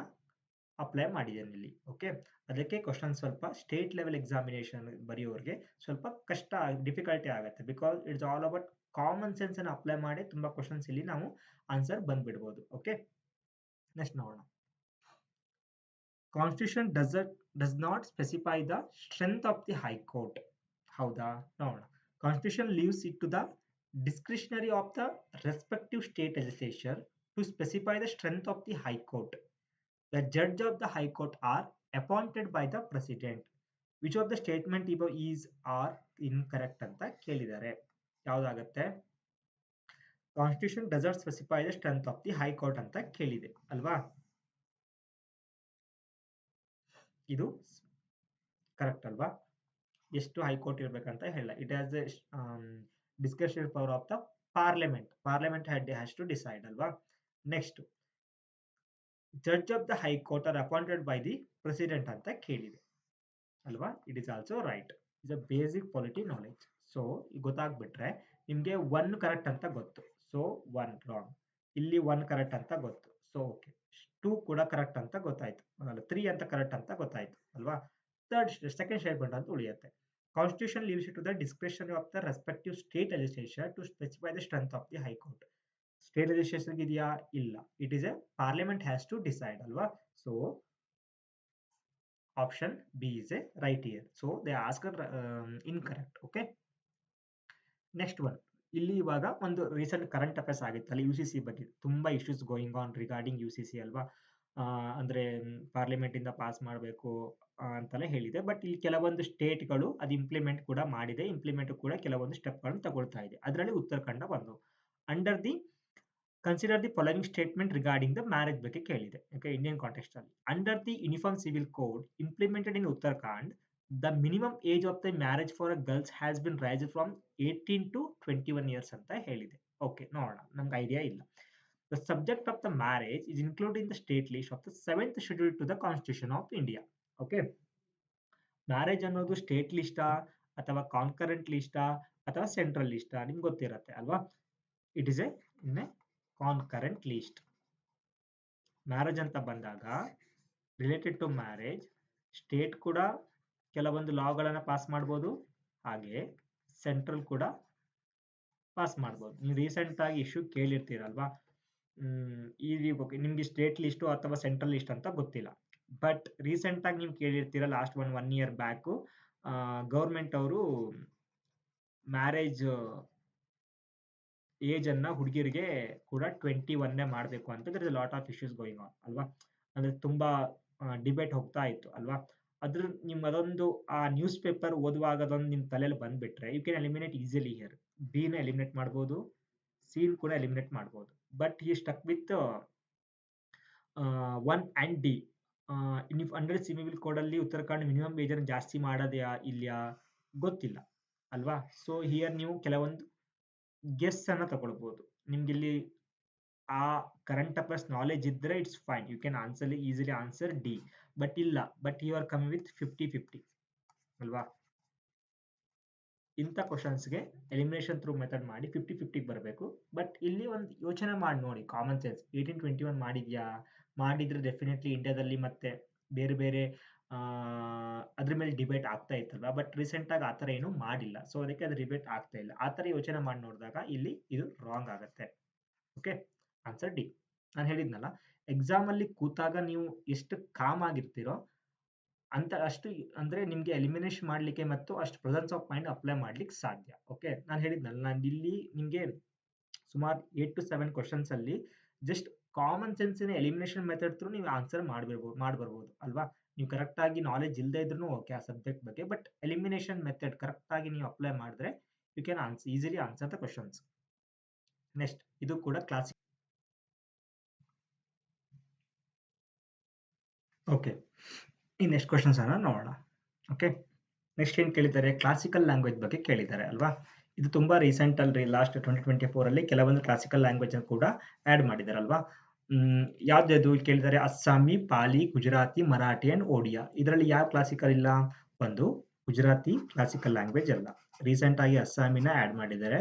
ಅಪ್ಲೈ ಮಾಡಿದ್ದಾನೆ ಇಲ್ಲಿ. ಓಕೆ, ಅದಕ್ಕೆ ಕ್ವಶನ್ ಸ್ವಲ್ಪ ಸ್ಟೇಟ್ ಲೆವೆಲ್ ಎಕ್ಸಾಮಿನೇಷನ್ ಬರೆಯೋರಿಗೆ ಸ್ವಲ್ಪ ಕಷ್ಟ, ಡಿಫಿಕಲ್ಟಿ ಆಗುತ್ತೆ. Because it's all about common sense ಅನ್ನು ಅಪ್ಲೈ ಮಾಡಿ ತುಂಬಾ ಕ್ವಶನ್ಸ್ ಇಲ್ಲಿ ನಾವು ಆನ್ಸರ್ ಬಂದ್ಬಿಡ್ಬೋದು. ಓಕೆ, ನೆಕ್ಸ್ಟ್ ನೋಡೋಣ. Constitution does not specify the strength of the high court. ಹೌದಾ, ನೋಡೋಣ. Constitution leaves it to the discretionary of the respective state legislature to specify the strength of the High Court. The judge of the High Court are appointed by the President. Which of the statement is are incorrect ಅಂತ ಕೇಳಿದ್ದಾರೆ. ಯಾವ್ದಾಗತ್ತೆ, Constitution doesn't specify the strength of the High Court ಅಂತ ಕೇಳಿದೆ ಅಲ್ವಾ. ಇದು correct ಅಲ್ವಾ, ಎಷ್ಟು high court ಇರ್ಬೇಕಂತ ಹೇಳ. It has the discretionary power of the parliament. Parliament has to decide ಅಲ್ವಾ. Next, judge of the high court are appointed by the president ಅಂತ ಕೇಳಿದೆ ಅಲ್ವಾ. It is also right. Is a basic polity knowledge. So ಗೊತ್ತಾಗ್ಬಿಟ್ರೆ ನಿಮ್ಗೆ 1 correct ಅಂತ ಗೊತ್ತು. So 1 wrong, ಇಲ್ಲಿ 1 correct ಅಂತ ಗೊತ್ತು. ಸೊ ಓಕೆ, 2 ಕೂಡ ಕರೆಕ್ಟ್ ಅಂತ ಗೊತ್ತಾಯ್ತು, 3 ಅಂತ ಕರೆಕ್ಟ್ ಅಂತ ಗೊತ್ತಾಯ್ತು ಅಲ್ವಾ. ಸೆಕೆಂಡ್ ಸ್ಟೇಟ್ಮೆಂಟ್ ಅಂತ ಉಳಿಯುತ್ತೆ. Constitution leaves it to the discretion of the respective state legislature to specify the strength of the high court. State legislation ಇದೆಯಾ? ಇಲ್ಲ. It is a parliament has to decide ಅಲ್ವಾ. So option B is a right year. So the ಆಸ್ಕರ್ incorrect. Okay, next one. ಇಲ್ಲಿ ಇವಾಗ ಒಂದು recent current affairs ಆಗಿತ್ತಲ್ಲ UCC ಬಗ್ಗೆ, ತುಂಬಾ issues going on regarding UCC ಅಲ್ವಾ. ಅಂದ್ರೆ ಪಾರ್ಲಿಮೆಂಟ್ ಇಂದ ಪಾಸ್ ಮಾಡಬೇಕು ಅಂತೆಲ್ಲ ಹೇಳಿದೆ. ಬಟ್ ಇಲ್ಲಿ ಕೆಲವೊಂದು ಸ್ಟೇಟ್ಗಳು ಅದು ಇಂಪ್ಲಿಮೆಂಟ್ ಕೂಡ ಮಾಡಿದೆ, ಇಂಪ್ಲಿಮೆಂಟ್ ಕೂಡ ಕೆಲವೊಂದು ಸ್ಟೆಪ್ಗಳನ್ನು ತಗೊಳ್ತಾ ಇದೆ. ಅದರಲ್ಲಿ ಉತ್ತರಾಖಂಡ ಒಂದು. Under the consider the following statement regarding the marriage ಬಗ್ಗೆ ಕೇಳಿದೆ. ಓಕೆ, ಇಂಡಿಯನ್ ಕಾಂಟೆಕ್ಸ್ಟ್ ಅಲ್ಲಿ. Under the uniform civil code implemented in Uttarakhand, the minimum age of the marriage for a girls has been raised from 18 to 21 years ಅಂತ ಹೇಳಿದೆ. Okay, ನೋಡೋಣ, ನಮ್ಗೆ idea ಇಲ್ಲ. The subject of the marriage is included in the state list of the 7th schedule to the Constitution of India. Okay, marriage ಅನ್ನೋದು state ಲಿಸ್ಟಾ ಅಥವಾ concurrent ಲಿಸ್ಟಾ ಅಥವಾ central ಲಿಸ್ಟಾ? ನಿಮ್ಗೆ ಗೊತ್ತಿರತ್ತೆ ಅಲ್ವಾ. It is A concurrent list. Marriage ಅಂತ ಬಂದಾಗ related to marriage state ಕೂಡ ಕೆಲವೊಂದು ಲಾಗಳನ್ನು pass ಮಾಡ್ಬೋದು, ಹಾಗೆ ಸೆಂಟ್ರಲ್ ಕೂಡ ಪಾಸ್ ಮಾಡ್ಬೋದು. ನೀವು ರೀಸೆಂಟ್ ಆಗಿ ಇಶ್ಯೂ ಕೇಳಿರ್ತೀರಲ್ವಾ, ನಿಮ್ಗೆ ಸ್ಟೇಟ್ ಲಿಸ್ಟು ಅಥವಾ ಸೆಂಟ್ರಲ್ ಲಿಸ್ಟ್ ಅಂತ ಗೊತ್ತಿಲ್ಲ. ಬಟ್ ರೀಸೆಂಟ್ ಆಗಿ ನೀವು ಕೇಳಿರ್ತೀರ, last one year back government ಅವರು ಮ್ಯಾರೇಜ್ ಏಜ್ ಅನ್ನ ಹುಡುಗಿರಿಗೆ ಕೂಡ 21 ಮಾಡಬೇಕು ಅಂತ. There is lot of issues going on ಅಲ್ವಾ. ಅಂದ್ರೆ ತುಂಬಾ ಡಿಬೇಟ್ ಹೋಗ್ತಾ ಇತ್ತು ಅಲ್ವಾ. ಅದ್ರ ನಿಮ್ಗೆ ಅದೊಂದು ಆ ನ್ಯೂಸ್ ಪೇಪರ್ ಓದುವಾಗ ಅದೊಂದು ನಿಮ್ ತಲೆಯಲ್ಲಿ ಬಂದ್ಬಿಟ್ರೆ you can eliminate easily here. B ನ ಎಲಿಮಿನೇಟ್ ಮಾಡ್ಬೋದು, ಸಿ ಕೂಡ ಎಲಿಮಿನೇಟ್ ಮಾಡ್ಬೋದು. ಬಟ್ ಈ stuck with 1 and D. Under civil code ಅಲ್ಲಿ ಉತ್ತರಾಖಂಡ್ ಮಿನಿಮಮ್ ಏಜ್ ಅನ್ನು ಜಾಸ್ತಿ ಮಾಡೋದ್ಯಾ ಇಲ್ಯಾ ಗೊತ್ತಿಲ್ಲ ಅಲ್ವಾ. ಸೊ ಹಿಯರ್ ನೀವು ಕೆಲವೊಂದು ಗೆಸ್ ಅನ್ನ ತಗೊಳ್ಬಹುದು. ನಿಮ್ಗೆ ಇಲ್ಲಿ ಆ ಕರೆಂಟ್ ಅಫೇರ್ಸ್ ನಾಲೆಜ್ ಇದ್ರೆ it's fine, you can answer easily answer D. But ಇಲ್ಲ, but you are coming with 50-50 ಅಲ್ವಾ. ಇಂಥ ಕ್ವಶನ್ಸ್ಗೆ ಎಲಿಮಿನೇಷನ್ ಥ್ರೂ ಮೆಥಡ್ ಮಾಡಿ 50-50 ಬರಬೇಕು. ಬಟ್ ಇಲ್ಲಿ ಒಂದು ಯೋಚನೆ ಮಾಡಿ ನೋಡಿ, ಕಾಮನ್ ಸೆನ್ಸ್ 18-21 ಮಾಡಿದ್ಯಾ? ಮಾಡಿದ್ರೆ ಡೆಫಿನೆಟ್ಲಿ ಇಂಡಿಯಾದಲ್ಲಿ ಮತ್ತೆ ಬೇರೆ ಬೇರೆ ಅದ್ರ ಮೇಲೆ ಡಿಬೇಟ್ ಆಗ್ತಾ ಇತ್ತಲ್ವಾ. ಬಟ್ ರೀಸೆಂಟ್ ಆಗಿ ಆತರ ಏನು ಮಾಡಿಲ್ಲ, ಸೊ ಅದಕ್ಕೆ ಅದು ಡಿಬೇಟ್ ಆಗ್ತಾ ಇಲ್ಲ. ಆತರ ಯೋಚನೆ ಮಾಡಿ ನೋಡಿದಾಗ ಇಲ್ಲಿ ಇದು ರಾಂಗ್ ಆಗುತ್ತೆ. Okay, answer D. ನಾನು ಹೇಳಿದ್ನಲ್ಲ, ಎಕ್ಸಾಮ್ ಅಲ್ಲಿ ಕೂತಾಗ ನೀವು ಎಷ್ಟು ಕಾಮ್ ಆಗಿರ್ತೀರೋ ಅಂತ ಅಷ್ಟು ಅಂದ್ರೆ ನಿಮ್ಗೆ ಎಲಿಮಿನೇಷನ್ ಮಾಡ್ಲಿಕ್ಕೆ ಮತ್ತು ಅಷ್ಟು ಪ್ರೆಸೆನ್ಸ್ ಆಫ್ ಮೈಂಡ್ ಅಪ್ಲೈ ಮಾಡ್ಲಿಕ್ಕೆ ಸಾಧ್ಯ. ಓಕೆ, ನಾನು ಹೇಳಿದ್ನಲ್ಲ, ನಾನು ಇಲ್ಲಿ ನಿಮ್ಗೆ ಸುಮಾರು 8 to 7 ಕ್ವಶನ್ಸ್ ಅಲ್ಲಿ just common sense elimination method through ನೀವು ಆನ್ಸರ್ ಮಾಡ್ಬರ್ಬೋದು ಅಲ್ವಾ. ನೀವು ಕರೆಕ್ಟ್ ಆಗಿ ನಾಲೆಜ್ ಇಲ್ಲದೆ ಇದ್ರೂ ಓಕೆ ಆ ಸಬ್ಜೆಕ್ಟ್ ಬಗ್ಗೆ, ಬಟ್ ಎಲಿಮಿನೇಷನ್ ಮೆಥಡ್ ಕರೆಕ್ಟ್ ಆಗಿ ನೀವು ಅಪ್ಲೈ ಮಾಡಿದ್ರೆ you can easily answer the questions. Next, ಇದು ಕೂಡ ಕ್ಲಾಸಿಕ್. ಓಕೆ, ಈ ನೆಕ್ಸ್ಟ್ ಕ್ವಶನ್ಸ್ ಅನ್ನ ನೋಡೋಣ. ಓಕೆ, ನೆಕ್ಸ್ಟ್ ಏನ್ ಕೇಳಿದ್ದಾರೆ, ಕ್ಲಾಸಿಕಲ್ ಲ್ಯಾಂಗ್ವೇಜ್ ಬಗ್ಗೆ ಕೇಳಿದ್ದಾರೆ ಅಲ್ವಾ. ಇದು ತುಂಬಾ ರೀಸೆಂಟ್ ಅಲ್ರಿ, ಲಾಸ್ಟ್ 2024 ಅಲ್ಲಿ ಕೆಲವೊಂದು ಕ್ಲಾಸಿಕಲ್ ಲ್ಯಾಂಗ್ವೇಜ್ ಕೂಡ ಆಡ್ ಮಾಡಿದ್ದಾರೆ ಅಲ್ವಾ. ಯಾವ್ದು ಕೇಳಿದ್ದಾರೆ, ಅಸ್ಸಾಮಿ, ಪಾಲಿ, ಗುಜರಾತಿ, ಮರಾಠಿ ಅಂಡ್ ಓಡಿಯಾ. ಇದರಲ್ಲಿ ಯಾವ ಕ್ಲಾಸಿಕಲ್ ಇಲ್ಲ? ಒಂದು ಗುಜರಾತಿ ಕ್ಲಾಸಿಕಲ್ ಲ್ಯಾಂಗ್ವೇಜ್ ಅಲ್ಲ. ರೀಸೆಂಟ್ ಆಗಿ ಅಸ್ಸಾಮಿನ ಆಡ್ ಮಾಡಿದ್ದಾರೆ,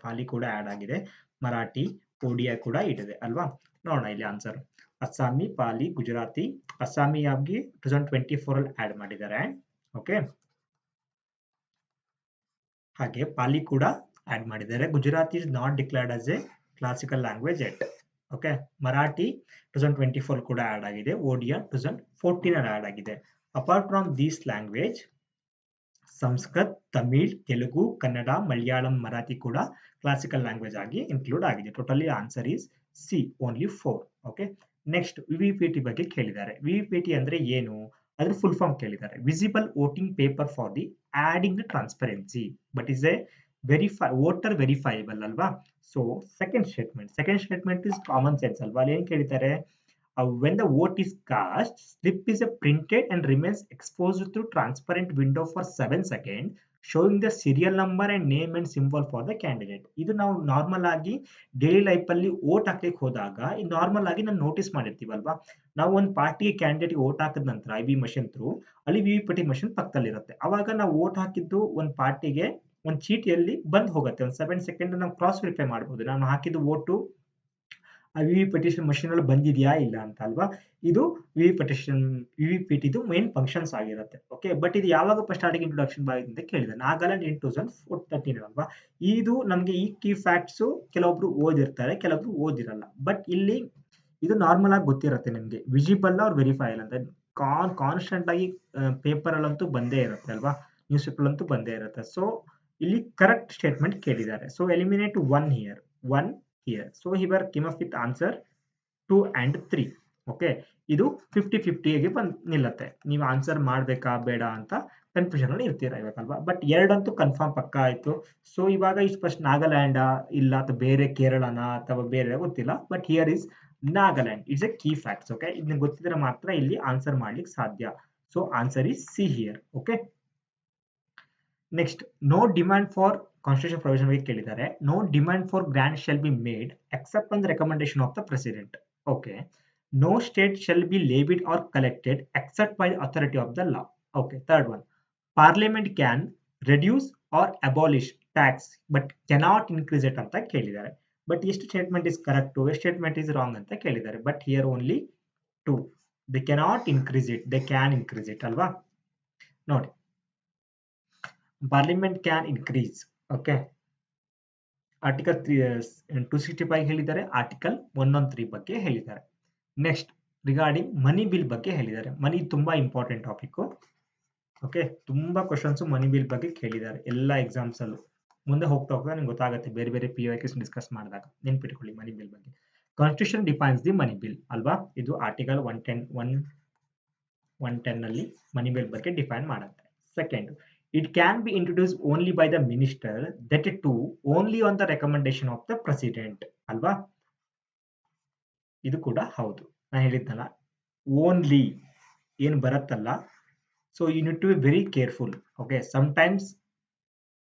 ಪಾಲಿ ಕೂಡ ಆಡ್ ಆಗಿದೆ, ಮರಾಠಿ, ಓಡಿಯಾ ಕೂಡ ಇದೆ ಅಲ್ವಾ. ನೋಡೋಣ ಇಲ್ಲಿ ಆನ್ಸರ್. ಅಸ್ಸಾಮಿ, ಪಾಲಿ, ಗುಜರಾತಿ. ಅಸ್ಸಾಮಿ ಆಗಿ 2024 ಅಲ್ಲಿ ಆಡ್ ಮಾಡಿದ್ದಾರೆ. ಓಕೆ, ಹಾಗೆ ಪಾಲಿ ಕೂಡ ಆಡ್ ಮಾಡಿದ್ದಾರೆ. Gujarati is not declared as a classical language yet. Okay, Marathi 2024 ಕೂಡ ಆಡ್ ಆಗಿದೆ, ಓಡಿಯಾ 2014 ಅಲ್ಲಿ ಆಡ್ ಆಗಿದೆ. Apart from these language, Sanskrit, Tamil, Telugu, Kannada, Malayalam, Marathi ಕೂಡ ಕ್ಲಾಸಿಕಲ್ ಲ್ಯಾಂಗ್ವೇಜ್ ಆಗಿ ಇನ್ಕ್ಲೂಡ್ ಆಗಿದೆ. Totally answer is C, only 4. Okay, next VVPT ಬಗ್ಗೆ ಕೇಳಿದ್ದಾರೆ. ವಿವಿಪಿಟಿ ಅಂದ್ರೆ ಏನು? ಅದ್ರ ಫುಲ್ ಫಾರ್ಮ್ ಕೇಳಿದ್ದಾರೆ. Visible voting paper for the auditing transparency, but is a voter verifiable ಅಲ್ವಾ. So second statement is common sense ಅಲ್ವಾ. ಅಲ್ಲಿ ಏನ್ ಕೇಳಿದ್ದಾರೆ, when the vote is cast, slip is printed and remains exposed through transparent window for 7 seconds, showing the serial number and name and symbol for the candidate. ಇದು ನಾವು normal ಆಗಿ daily life ಅಲ್ಲಿ vote ಹಾಕ್ಲಿಕ್ಕೆ ಹೋದಾಗ normal ಆಗಿ ನಾವು notice ಮಾಡಿರ್ತೀವಲ್ವಾ. ನಾವು ಒಂದು ಪಾರ್ಟಿಗೆ ಕ್ಯಾಂಡಿಡೇಟ್ ವೋಟ್ ಹಾಕಿದ ನಂತರ IB ಮಷಿನ್ ಥ್ರೂ ಅಲ್ಲಿ ವಿವಿಪಿಟಿ ಮಷಿನ್ ಪಕ್ಕದಲ್ಲಿ ಇರುತ್ತೆ. ಅವಾಗ ನಾವು ವೋಟ್ ಹಾಕಿದ್ದು ಒಂದು ಪಾರ್ಟಿಗೆ ಒಂದು ಚೀಟಿಯಲ್ಲಿ ಬಂದ್ ಹೋಗುತ್ತೆ. ಒಂದು 7 ಸೆಕೆಂಡ್ ನಾವು ಕ್ರಾಸ್ ವೆರಿಫೈ ಮಾಡಬಹುದು, ನಾನು ಹಾಕಿದ್ದು ವೋಟು ಆ ವಿ ವಿ ಪೆಟಿಷನ್ ಮಷೀನ್ ಅಲ್ಲಿ ಬಂದಿದೆಯಾ ಇಲ್ಲ ಅಂತ ಅಲ್ವಾ. ಇದು ವಿ ವಿ ಪಿ ಟಿ ಇದು ಮೇನ್ ಫಂಕ್ಷನ್ಸ್ ಆಗಿರುತ್ತೆ. ಓಕೆ, ಬಟ್ ಇದು ಯಾವಾಗ ಸ್ಟಾರ್ಟಿಂಗ್ ಇಂಟ್ರೊಡಕ್ಷನ್ ಆಗಿದೆ ಅಂತ ಕೇಳಿದೆ, ನಾಗಾಲ್ಯಾಂಡ್ ಇನ್ 2013 ಅಲ್ವಾ. ಇದು ನಮಗೆ ಈ ಕೀ ಫ್ಯಾಕ್ಟ್ಸ್ ಕೆಲವೊಬ್ರು ಓದಿರ್ತಾರೆ, ಕೆಲವೊಬ್ರು ಓದಿರಲ್ಲ. ಬಟ್ ಇಲ್ಲಿ ಇದು ನಾರ್ಮಲ್ ಆಗಿ ಗೊತ್ತಿರುತ್ತೆ ನಿಮ್ಗೆ, ವಿಜಿಬಲ್ ಆರ್ ವೆರಿಫೈಲ್ ಅಂತ ಕಾನ್ಸ್ಟೆಂಟ್ ಆಗಿ ಪೇಪರ್ ಅಲ್ಲಂತೂ ಬಂದೇ ಇರುತ್ತೆ ಅಲ್ವಾ, ನ್ಯೂಸ್ ಪೇಪರ್ ಅಂತೂ ಬಂದೇ ಇರುತ್ತೆ. ಸೊ ಇಲ್ಲಿ ಕರೆಕ್ಟ್ ಸ್ಟೇಟ್ಮೆಂಟ್ ಕೇಳಿದ್ದಾರೆ. So eliminate one here. So here Kim up with answer 2 and 3. Okay, ಇದು 50-50 ಆಗಿ ನಿಲ್ಲತ್ತೆ. ನೀವು ಆನ್ಸರ್ ಮಾಡ್ಬೇಕಾ ಬೇಡ ಅಂತ ಕನ್ಫ್ಯೂಷನ್ ಅಲ್ಲಿ ಇರ್ತೀರಾ ಇವಾಗಲ್ವಾ. ಬಟ್ ಎರಡಂತೂ ಕನ್ಫರ್ಮ್ ಪಕ್ಕ ಆಯ್ತು. ಸೊ ಇವಾಗ ಇಷ್ಟು ಫಸ್ಟ್ ನಾಗಾಲ್ಯಾಂಡ್ ಇಲ್ಲ ಅಥವಾ ಬೇರೆ ಕೇರಳನ ಅಥವಾ ಬೇರೆ ಗೊತ್ತಿಲ್ಲ, but here is Nagaland. It's a key facts. Okay, ಇದನ್ನ ಗೊತ್ತಿದ್ರೆ ಮಾತ್ರ ಇಲ್ಲಿ ಆನ್ಸರ್ ಮಾಡ್ಲಿಕ್ಕೆ ಸಾಧ್ಯ. So answer is C here. Okay, next, no demand for constitution provision ಬಗ್ಗೆ ಕೇಳಿದ್ದಾರೆ. No demand for grant shall be made except on the recommendation of the president. Okay, no state shall be levied or collected except by the authority of the law. Okay, third one, parliament can reduce or abolish tax but cannot increase it anta kelidare. But ಎಷ್ಟು statement is correct, ಎಷ್ಟು statement is wrong ಅಂತ ಕೇಳಿದ್ದಾರೆ. But here only 2. they cannot increase it, they can increase it ಅಲ್ವಾ. ನೋಡಿ, parliament can increase. Okay, article 265 ಹೇಳಿದ್ದಾರೆ, article 113 ಬಗ್ಗೆ ಹೇಳಿದ್ದಾರೆ. Next, regarding ಮನಿ bill ಬಗ್ಗೆ ಹೇಳಿದ್ದಾರೆ. ಮನಿ ತುಂಬಾ ಇಂಪಾರ್ಟೆಂಟ್ ಟಾಪಿಕ್. ಓಕೆ, ತುಂಬಾ ಕ್ವಶನ್ಸ್ ಮನಿ ಬಿಲ್ ಬಗ್ಗೆ ಕೇಳಿದ್ದಾರೆ ಎಲ್ಲ ಎಕ್ಸಾಮ್ಸ್ ಅಲ್ಲೂ. ಮುಂದೆ ಹೋಗ್ತಾ ಹೋಗ್ತಾ ನಿಮ್ಗೆ ಗೊತ್ತಾಗುತ್ತೆ ಬೇರೆ ಬೇರೆ PYQs ಡಿಸ್ಕಸ್ ಮಾಡಿದಾಗ. ನೆನ್ಪಿಟ್ಕೊಳ್ಳಿ ಮನಿ ಬಿಲ್ ಬಗ್ಗೆ. Constitution defines the money bill ಅಲ್ವಾ. ಇದು ಆರ್ಟಿಕಲ್ 110 ನಲ್ಲಿ ಮನಿ ಬಿಲ್ ಬಗ್ಗೆ ಡಿಫೈನ್ ಮಾಡುತ್ತೆ. Second, it can be introduce only by the minister, that too only on the recommendation of the president ಅಲ್ವಾ. ಇದು ಕೂಡ ಹೌದು. ನಾನು ಹೇಳಿದ್ನಲ್ಲ, ಓನ್ಲಿ ಏನು ಬರುತ್ತಲ್ಲ. So you need to be very careful. Okay, sometimes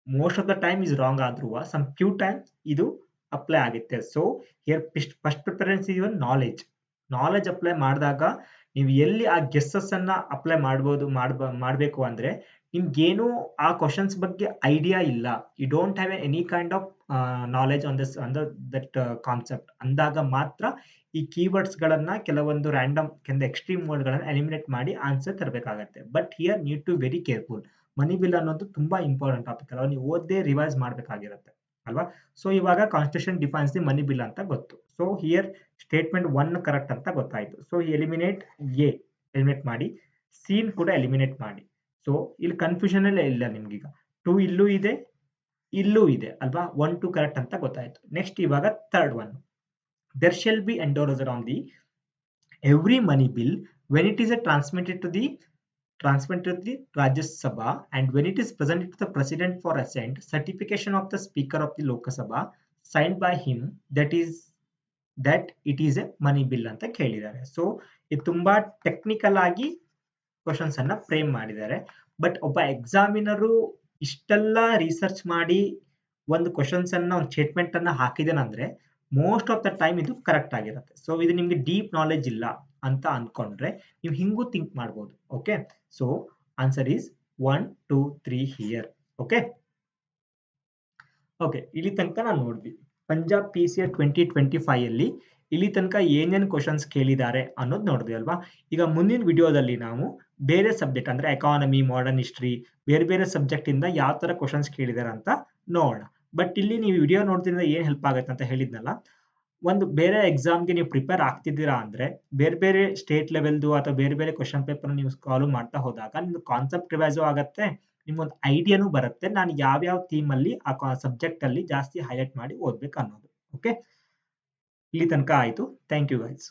most of the time is wrong ಆದ್ರೂ some few times ಇದು ಅಪ್ಲೈ ಆಗುತ್ತೆ. So here first preference is your knowledge apply ಮಾಡಿದಾಗ ನೀವು ಎಲ್ಲಿ ಆ ಗೆಸ್ಸಸ್ ಅನ್ನ ಅಪ್ಲೈ ಮಾಡಬೇಕು ಅಂದ್ರೆ ನಿಮ್ಗೇನು ಆ ಕ್ವಶನ್ಸ್ ಬಗ್ಗೆ ಐಡಿಯಾ ಇಲ್ಲ, you don't have any kind of knowledge on that concept ಅಂದಾಗ ಮಾತ್ರ ಈ ಕೀವರ್ಡ್ಸ್ ಗಳನ್ನ ಕೆಲವೊಂದು ರ್ಯಾಂಡಮ್ ಎಕ್ಸ್ಟ್ರೀಮ್ ವರ್ಡ್ ಗಳನ್ನ ಎಲಿಮಿನೇಟ್ ಮಾಡಿ ಆನ್ಸರ್ ತರಬೇಕಾಗತ್ತೆ. But here need to very careful. Money bill ಅನ್ನೋದು ತುಂಬಾ ಇಂಪಾರ್ಟೆಂಟ್ ಟಾಪಿಕ್ ಅಲ್ವಾ, ನೀವು ಓದದೆ ರಿವೈಸ್ ಮಾಡ್ಬೇಕಾಗಿರುತ್ತೆ ಅಲ್ವಾ. ಸೊ ಇವಾಗ constitution defines the money bill ಅಂತ ಗೊತ್ತು. ಸೊ ಹಿಯರ್ ಸ್ಟೇಟ್ಮೆಂಟ್ 1 ಕರೆಕ್ಟ್ ಅಂತ ಗೊತ್ತಾಯ್ತು. ಸೊ ಎಲಿಮಿನೇಟ್ ಎಲಿಮಿನೇಟ್ ಮಾಡಿ, ಸೀನ್ ಕೂಡ ಎಲಿಮಿನೇಟ್ ಮಾಡಿ. ಸೊ ಇಲ್ಲಿ ಕನ್ಫ್ಯೂಷನ್ ಅಲ್ಲೇ ಇಲ್ಲ ನಿಮ್ಗೀಗ. 2 ಇಲ್ಲೂ ಇದೆ, ಇಲ್ಲೂ ಇದೆ ಅಲ್ವಾ. 1, 2 ಕರೆಕ್ಟ್ ಅಂತ ಗೊತ್ತಾಯ್ತು. ನೆಕ್ಸ್ಟ್ ಇವಾಗ third one, there shall be endorsed on the every money bill when it is transmitted to the Rajya Sabha and when it is presented to the president for assent, certification of the speaker of the Lok Sabha signed by him that it is a money bill ಅಂತ ಕೇಳಿದ್ದಾರೆ. So ಇದು ತುಂಬಾ technical ಆಗಿ questions ಅನ್ನ frame ಮಾಡಿದ್ದಾರೆ. But ಒಬ್ಬ examiner ಇಷ್ಟೆಲ್ಲ research ಮಾಡಿ ಒಂದು ಕ್ವಶನ್ಸ್ ಅನ್ನ ಒಂದು ಸ್ಟೇಟ್ಮೆಂಟ್ ಅನ್ನ ಹಾಕಿದೇನಂದ್ರೆ ಮೋಸ್ಟ್ ಆಫ್ ದ ಟೈಮ್ ಇದು ಕರೆಕ್ಟ್ ಆಗಿರುತ್ತೆ. ಸೊ ಇದು ನಿಮ್ಗೆ ಡೀಪ್ ನಾಲೆಜ್ ಇಲ್ಲ ಅಂತ ಅನ್ಕೊಂಡ್ರೆ ನೀವು ಹಿಂಗೂ ಥಿಂಕ್ ಮಾಡ್ಬೋದು. Okay, so answer is 1, 2, 3 here. Okay, ಇಲ್ಲಿ ತನಕ ನಾವು ನೋಡಿದ್ವಿ ಪಂಜಾಬ್ PCA 2025 ಅಲ್ಲಿ ಇಲ್ಲಿ ತನಕ ಏನೇನು ಕ್ವಶನ್ಸ್ ಕೇಳಿದ್ದಾರೆ ಅನ್ನೋದು ನೋಡಿದ್ವಿ ಅಲ್ವಾ. ಈಗ ಮುಂದಿನ ವಿಡಿಯೋದಲ್ಲಿ ನಾವು ಬೇರೆ ಸಬ್ಜೆಕ್ಟ್ ಅಂದ್ರೆ ಎಕಾನಮಿ, ಮಾಡರ್ನ್ ಹಿಸ್ಟ್ರಿ, ಬೇರೆ ಬೇರೆ ಸಬ್ಜೆಕ್ಟ್ ಇಂದ ಯಾವ ತರ ಕ್ವಶನ್ಸ್ ಕೇಳಿದ್ದಾರೆ ಅಂತ ನೋಡೋಣ. ಬಟ್ ಇಲ್ಲಿ ನೀವು ವಿಡಿಯೋ ನೋಡ್ತಿದ್ರೆ ಏನ್ ಹೆಲ್ಪ್ ಆಗುತ್ತೆ ಅಂತ ಹೇಳಿದ್ನಲ್ಲ, ಒಂದು ಬೇರೆ ಎಕ್ಸಾಮ್ಗೆ ನೀವು ಪ್ರಿಪೇರ್ ಆಗ್ತಿದ್ದೀರಾ ಅಂದ್ರೆ ಬೇರೆ ಬೇರೆ ಸ್ಟೇಟ್ ಲೆವೆಲ್ದು ಅಥವಾ ಬೇರೆ ಬೇರೆ ಕ್ವಶನ್ ಪೇಪರ್ ನೀವು ಸಾಲ್ವ್ ಮಾಡ್ತಾ ಹೋದಾಗ ನಿಮ್ದು ಕಾನ್ಸೆಪ್ಟ್ ರಿವೈಸು ಆಗುತ್ತೆ, ನಿಮ್ಗೊಂದು ಐಡಿಯಾನು ಬರುತ್ತೆ ನಾನು ಯಾವ್ಯಾವ ಥೀಮ್ ಅಲ್ಲಿ ಆ ಸಬ್ಜೆಕ್ಟ್ ಅಲ್ಲಿ ಜಾಸ್ತಿ ಹೈಲೈಟ್ ಮಾಡಿ ಓದ್ಬೇಕು ಅನ್ನೋದು. ಓಕೆ, ಇಲ್ಲಿ ತನಕ ಆಯ್ತು. Thank you guys.